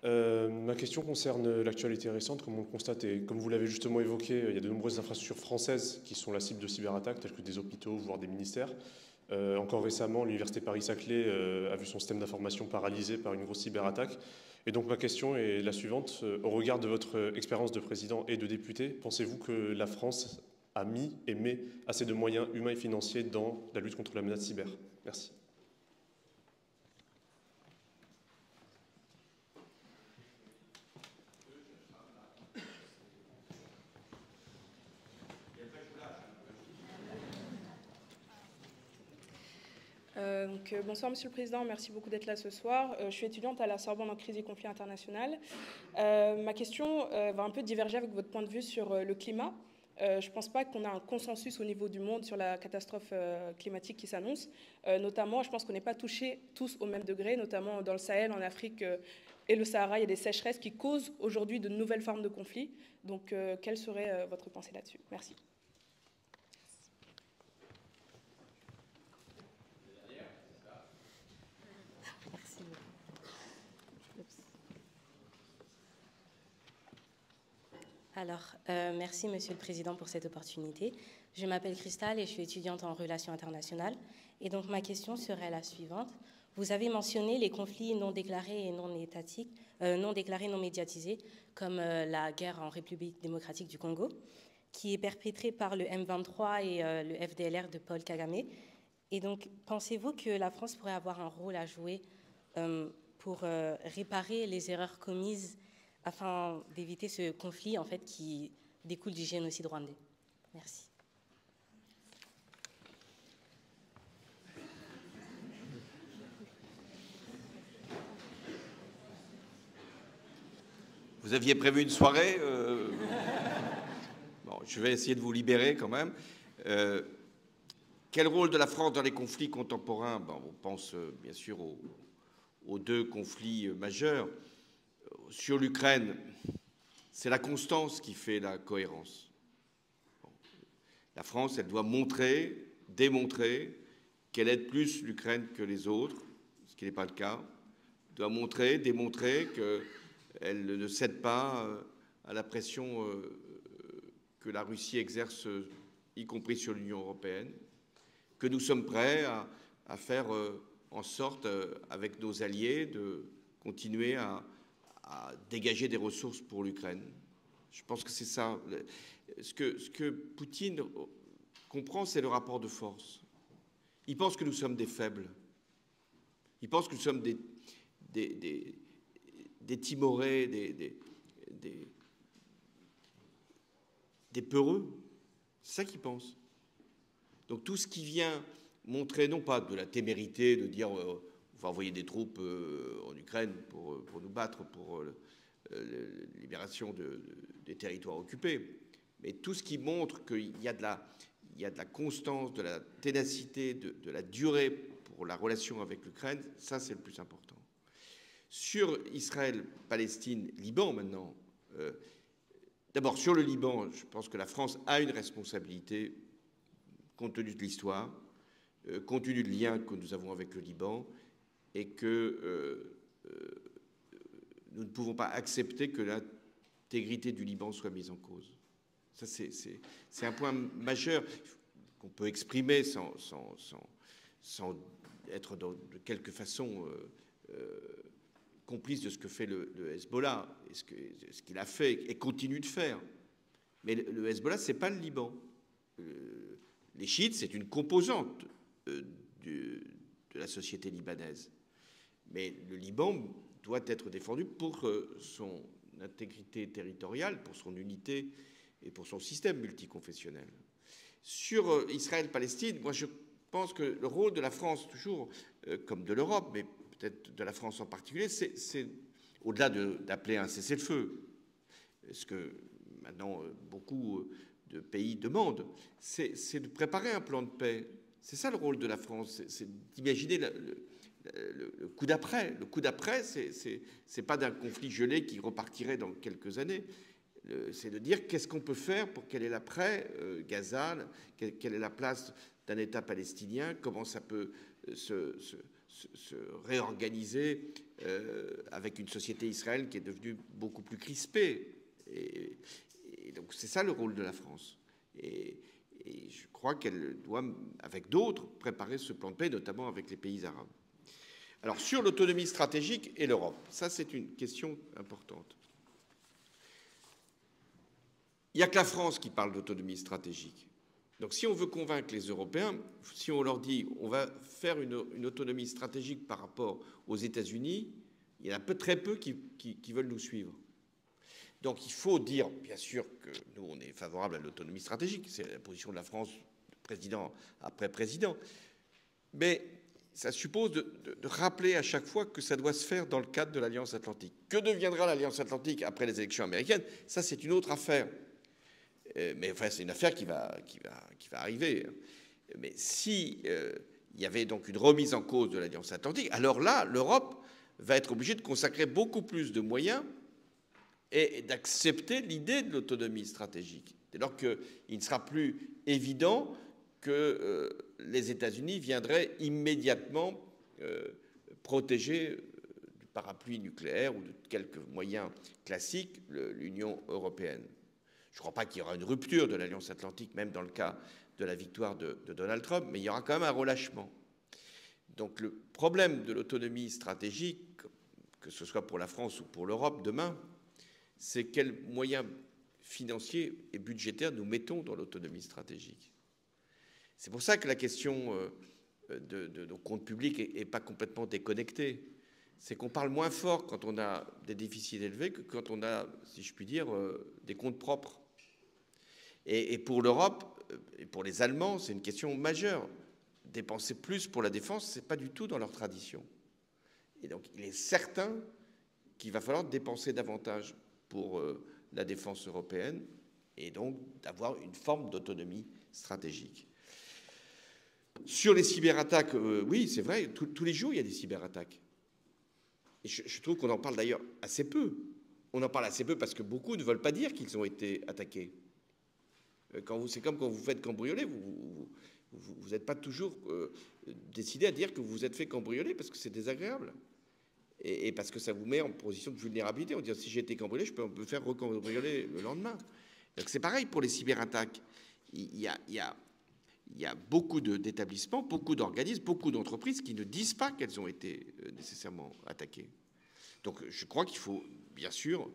Ma question concerne l'actualité récente. Comme on le constate et comme vous l'avez justement évoqué, il y a de nombreuses infrastructures françaises qui sont la cible de cyberattaques, telles que des hôpitaux, voire des ministères. Encore récemment, l'université Paris-Saclay a vu son système d'information paralysé par une grosse cyberattaque. Et donc ma question est la suivante. Au regard de votre expérience de président et de député, pensez-vous que la France a mis et met assez de moyens humains et financiers dans la lutte contre la menace cyber? Merci. Bonsoir Monsieur le Président, merci beaucoup d'être là ce soir. Je suis étudiante à la Sorbonne en crise et conflit international. Ma question va un peu diverger avec votre point de vue sur le climat. Je ne pense pas qu'on a un consensus au niveau du monde sur la catastrophe climatique qui s'annonce. Notamment, je pense qu'on n'est pas touchés tous au même degré, notamment dans le Sahel, en Afrique et le Sahara. Il y a des sécheresses qui causent aujourd'hui de nouvelles formes de conflits. Donc, quelle serait votre pensée là-dessus? Merci. Alors, merci Monsieur le Président pour cette opportunité. Je m'appelle Cristal et je suis étudiante en relations internationales. Et donc ma question serait la suivante. Vous avez mentionné les conflits non déclarés et non étatiques, non déclarés, non médiatisés, comme la guerre en République démocratique du Congo, qui est perpétrée par le M23 et le FDLR de Paul Kagame. Et donc, pensez-vous que la France pourrait avoir un rôle à jouer pour réparer les erreurs commises afin d'éviter ce conflit en fait, qui découle du génocide rwandais? Merci. Vous aviez prévu une soirée Bon, je vais essayer de vous libérer quand même. Quel rôle de la France dans les conflits contemporains? Bon, on pense bien sûr aux deux conflits majeurs. Sur l'Ukraine, c'est la constance qui fait la cohérence. Bon. La France, elle doit montrer, démontrer qu'elle aide plus l'Ukraine que les autres, ce qui n'est pas le cas. Elle doit montrer, démontrer qu'elle ne cède pas à la pression que la Russie exerce, y compris sur l'Union européenne, que nous sommes prêts à faire en sorte, avec nos alliés, de continuer à dégager des ressources pour l'Ukraine. Je pense que c'est ça. Ce que Poutine comprend, c'est le rapport de force. Il pense que nous sommes des faibles. Il pense que nous sommes des timorés, des peureux. C'est ça qu'ils pensent. Donc tout ce qui vient montrer, non pas de la témérité, de dire on va envoyer des troupes en Ukraine pour nous battre pour la libération des territoires occupés, mais tout ce qui montre qu'il y a de la constance, de la ténacité, de la durée pour la relation avec l'Ukraine, ça c'est le plus important. Sur Israël, Palestine, Liban maintenant, d'abord sur le Liban, je pense que la France a une responsabilité compte tenu de l'histoire, compte tenu du lien que nous avons avec le Liban, et que nous ne pouvons pas accepter que l'intégrité du Liban soit mise en cause. Ça, c'est un point majeur qu'on peut exprimer sans être de quelque façon complice de ce que fait le Hezbollah, et ce qu'il a fait et continue de faire. Mais le Hezbollah, ce n'est pas le Liban. Les chiites, c'est une composante de la société libanaise. Mais le Liban doit être défendu pour son intégrité territoriale, pour son unité et pour son système multiconfessionnel. Sur Israël-Palestine, moi je pense que le rôle de la France, toujours comme de l'Europe, mais peut-être de la France en particulier, c'est au-delà d'appeler un cessez-le-feu, ce que maintenant beaucoup de pays demandent, c'est de préparer un plan de paix. C'est ça le rôle de la France, c'est d'imaginer le coup d'après. Le coup d'après, c'est pas d'un conflit gelé qui repartirait dans quelques années. C'est de dire qu'est-ce qu'on peut faire pour quel est l'après Gaza, quelle est la place d'un État palestinien, comment ça peut se réorganiser avec une société israélienne qui est devenue beaucoup plus crispée. Et donc c'est ça le rôle de la France. Et je crois qu'elle doit, avec d'autres, préparer ce plan de paix, notamment avec les pays arabes. Alors sur l'autonomie stratégique et l'Europe, ça c'est une question importante. Il n'y a que la France qui parle d'autonomie stratégique. Donc si on veut convaincre les Européens, si on leur dit on va faire une autonomie stratégique par rapport aux États-Unis, il y en a très peu qui veulent nous suivre. Donc il faut dire, bien sûr, que nous, on est favorable à l'autonomie stratégique. C'est la position de la France, président après président. Mais ça suppose de rappeler à chaque fois que ça doit se faire dans le cadre de l'Alliance Atlantique. Que deviendra l'Alliance Atlantique après les élections américaines? Ça, c'est une autre affaire. Mais enfin, c'est une affaire qui va arriver. Mais si il y avait donc une remise en cause de l'Alliance Atlantique, alors là, l'Europe va être obligée de consacrer beaucoup plus de moyens et d'accepter l'idée de l'autonomie stratégique. Dès lors qu'il ne sera plus évident que les États-Unis viendraient immédiatement protéger du parapluie nucléaire ou de quelques moyens classiques l'Union européenne. Je ne crois pas qu'il y aura une rupture de l'Alliance Atlantique, même dans le cas de la victoire de Donald Trump, mais il y aura quand même un relâchement. Donc le problème de l'autonomie stratégique, que ce soit pour la France ou pour l'Europe demain, c'est quels moyens financiers et budgétaires nous mettons dans l'autonomie stratégique. C'est pour ça que la question de nos comptes publics n'est pas complètement déconnectée. C'est qu'on parle moins fort quand on a des déficits élevés que quand on a, si je puis dire, des comptes propres. Et pour l'Europe et pour les Allemands, c'est une question majeure. Dépenser plus pour la défense, ce n'est pas du tout dans leur tradition. Et donc, il est certain qu'il va falloir dépenser davantage pour la défense européenne et donc d'avoir une forme d'autonomie stratégique. Sur les cyberattaques, oui, c'est vrai, tous les jours, il y a des cyberattaques. Et je trouve qu'on en parle d'ailleurs assez peu. On en parle assez peu parce que beaucoup ne veulent pas dire qu'ils ont été attaqués. C'est comme quand vous vous faites cambrioler, vous n'êtes pas toujours décidé à dire que vous vous êtes fait cambrioler parce que c'est désagréable. Et parce que ça vous met en position de vulnérabilité. On dit si j'ai été cambriolé, je peux me faire recambrioler le lendemain. Donc c'est pareil pour les cyberattaques. Il y a beaucoup d'établissements, beaucoup d'organismes, beaucoup d'entreprises qui ne disent pas qu'elles ont été nécessairement attaquées. Donc je crois qu'il faut bien sûr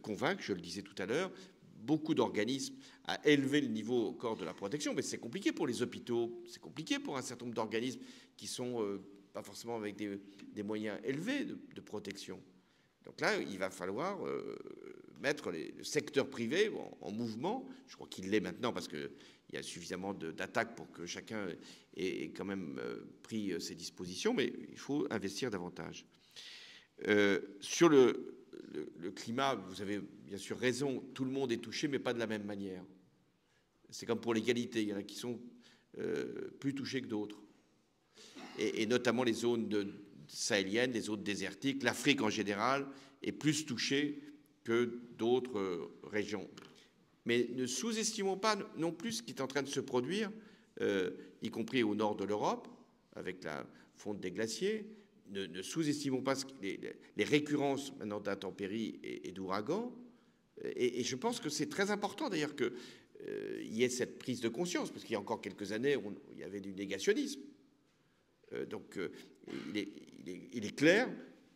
convaincre, je le disais tout à l'heure, beaucoup d'organismes à élever le niveau au corps de la protection, mais c'est compliqué pour les hôpitaux, c'est compliqué pour un certain nombre d'organismes qui sont pas forcément avec des moyens élevés de protection. Donc là, il va falloir mettre le secteur privé en mouvement. Je crois qu'il l'est maintenant parce qu'il y a suffisamment d'attaques pour que chacun ait quand même pris ses dispositions, mais il faut investir davantage. Sur le climat, vous avez bien sûr raison, tout le monde est touché, mais pas de la même manière. C'est comme pour l'égalité, il y en a qui sont plus touchés que d'autres. Et notamment les zones sahéliennes, les zones désertiques, l'Afrique en général est plus touchée que d'autres régions. Mais ne sous-estimons pas non plus ce qui est en train de se produire, y compris au nord de l'Europe, avec la fonte des glaciers. Ne sous-estimons pas les récurrences maintenant d'intempéries et d'ouragans. Et je pense que c'est très important d'ailleurs qu'il y ait cette prise de conscience, parce qu'il y a encore quelques années, il y avait du négationnisme. Donc il est clair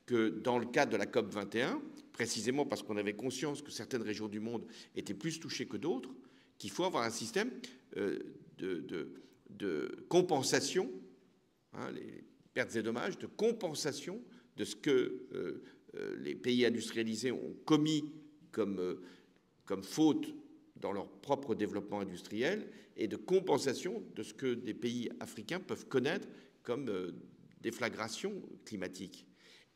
que dans le cadre de la COP21, précisément parce qu'on avait conscience que certaines régions du monde étaient plus touchées que d'autres, qu'il faut avoir un système de compensation, hein, les pertes et dommages, de compensation de ce que les pays industrialisés ont commis comme faute dans leur propre développement industriel, et de compensation de ce que des pays africains peuvent connaître comme déflagration climatique.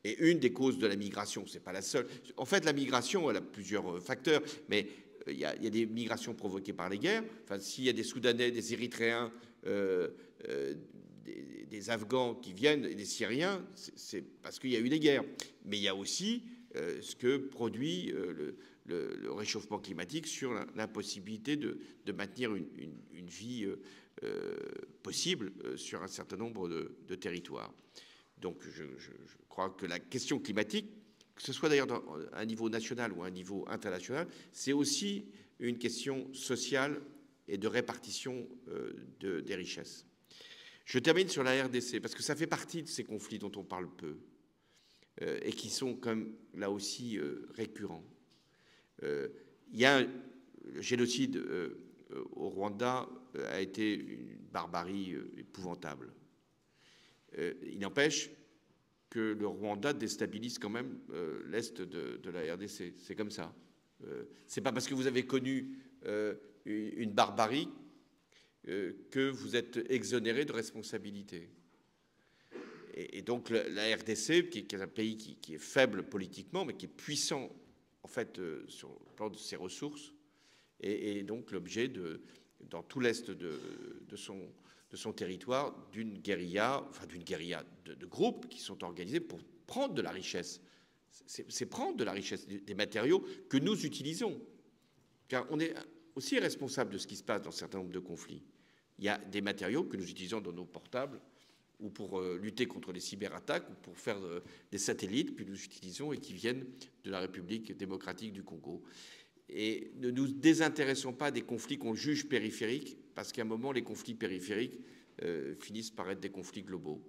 Et une des causes de la migration, c'est pas la seule. En fait, la migration, elle a plusieurs facteurs, mais il y a des migrations provoquées par les guerres. Enfin, s'il y a des Soudanais, des Érythréens, des Afghans qui viennent, et des Syriens, c'est parce qu'il y a eu des guerres. Mais il y a aussi ce que produit le réchauffement climatique sur l'impossibilité de maintenir une vie possible sur un certain nombre de territoires. Donc je crois que la question climatique, que ce soit d'ailleurs à un niveau national ou à un niveau international, c'est aussi une question sociale et de répartition des richesses. Je termine sur la RDC, parce que ça fait partie de ces conflits dont on parle peu et qui sont quand même là aussi récurrents. Il y a le génocide au Rwanda a été une barbarie épouvantable. Il n'empêche que le Rwanda déstabilise quand même l'Est de la RDC. C'est comme ça. C'est pas parce que vous avez connu une barbarie que vous êtes exonéré de responsabilité. Et donc la RDC, qui est un pays qui est faible politiquement, mais qui est puissant en fait sur le plan de ses ressources, et donc l'objet dans tout l'Est de son territoire d'une guérilla, enfin d'une guérilla de groupes qui sont organisés pour prendre de la richesse. C'est prendre de la richesse, des matériaux que nous utilisons. Car on est aussi responsable de ce qui se passe dans un certain nombre de conflits. Il y a des matériaux que nous utilisons dans nos portables, ou pour lutter contre les cyberattaques, ou pour faire des satellites que nous utilisons et qui viennent de la République démocratique du Congo. Et ne nous désintéressons pas des conflits qu'on juge périphériques, parce qu'à un moment, les conflits périphériques finissent par être des conflits globaux.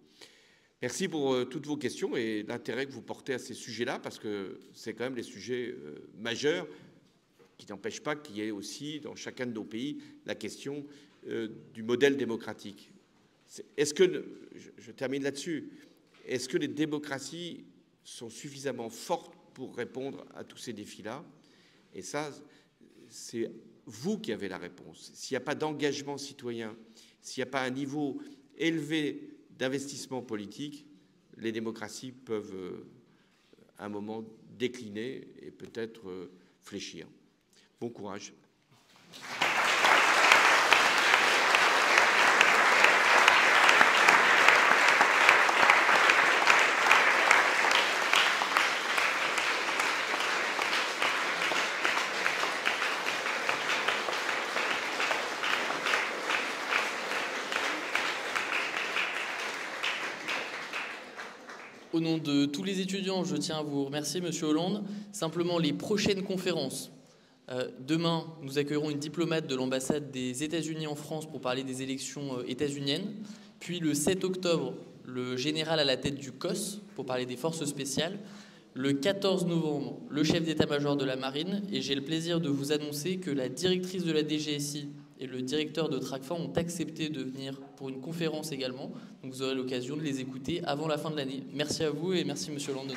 Merci pour toutes vos questions et l'intérêt que vous portez à ces sujets-là, parce que c'est quand même des sujets majeurs qui n'empêchent pas qu'il y ait aussi, dans chacun de nos pays, la question du modèle démocratique. Est-ce que, je termine là-dessus, est-ce que les démocraties sont suffisamment fortes pour répondre à tous ces défis-là? Et ça, c'est vous qui avez la réponse. S'il n'y a pas d'engagement citoyen, s'il n'y a pas un niveau élevé d'investissement politique, les démocraties peuvent à un moment décliner et peut-être fléchir. Bon courage. Au nom de tous les étudiants, je tiens à vous remercier, Monsieur Hollande. Simplement, les prochaines conférences. Demain, nous accueillerons une diplomate de l'ambassade des États-Unis en France pour parler des élections états-uniennes. Puis le 7 octobre, le général à la tête du COS pour parler des forces spéciales. Le 14 novembre, le chef d'état-major de la Marine. Et j'ai le plaisir de vous annoncer que la directrice de la DGSI et le directeur de TRACFA ont accepté de venir pour une conférence également. Donc vous aurez l'occasion de les écouter avant la fin de l'année. Merci à vous et merci Monsieur Hollande.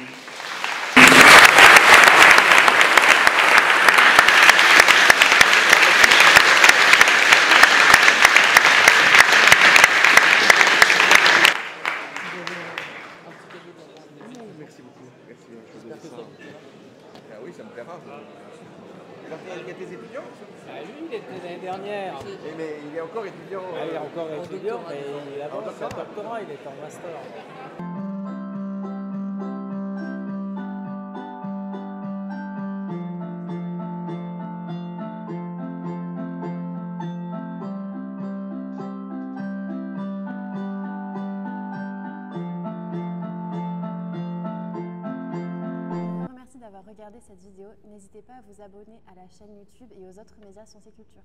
il est encore étudiant. Il est encore étudiant, mais il avance en doctorat, il est en master. D'avoir regardé cette vidéo, n'hésitez pas à vous abonner à la chaîne YouTube et aux autres médias Sciences et Culture.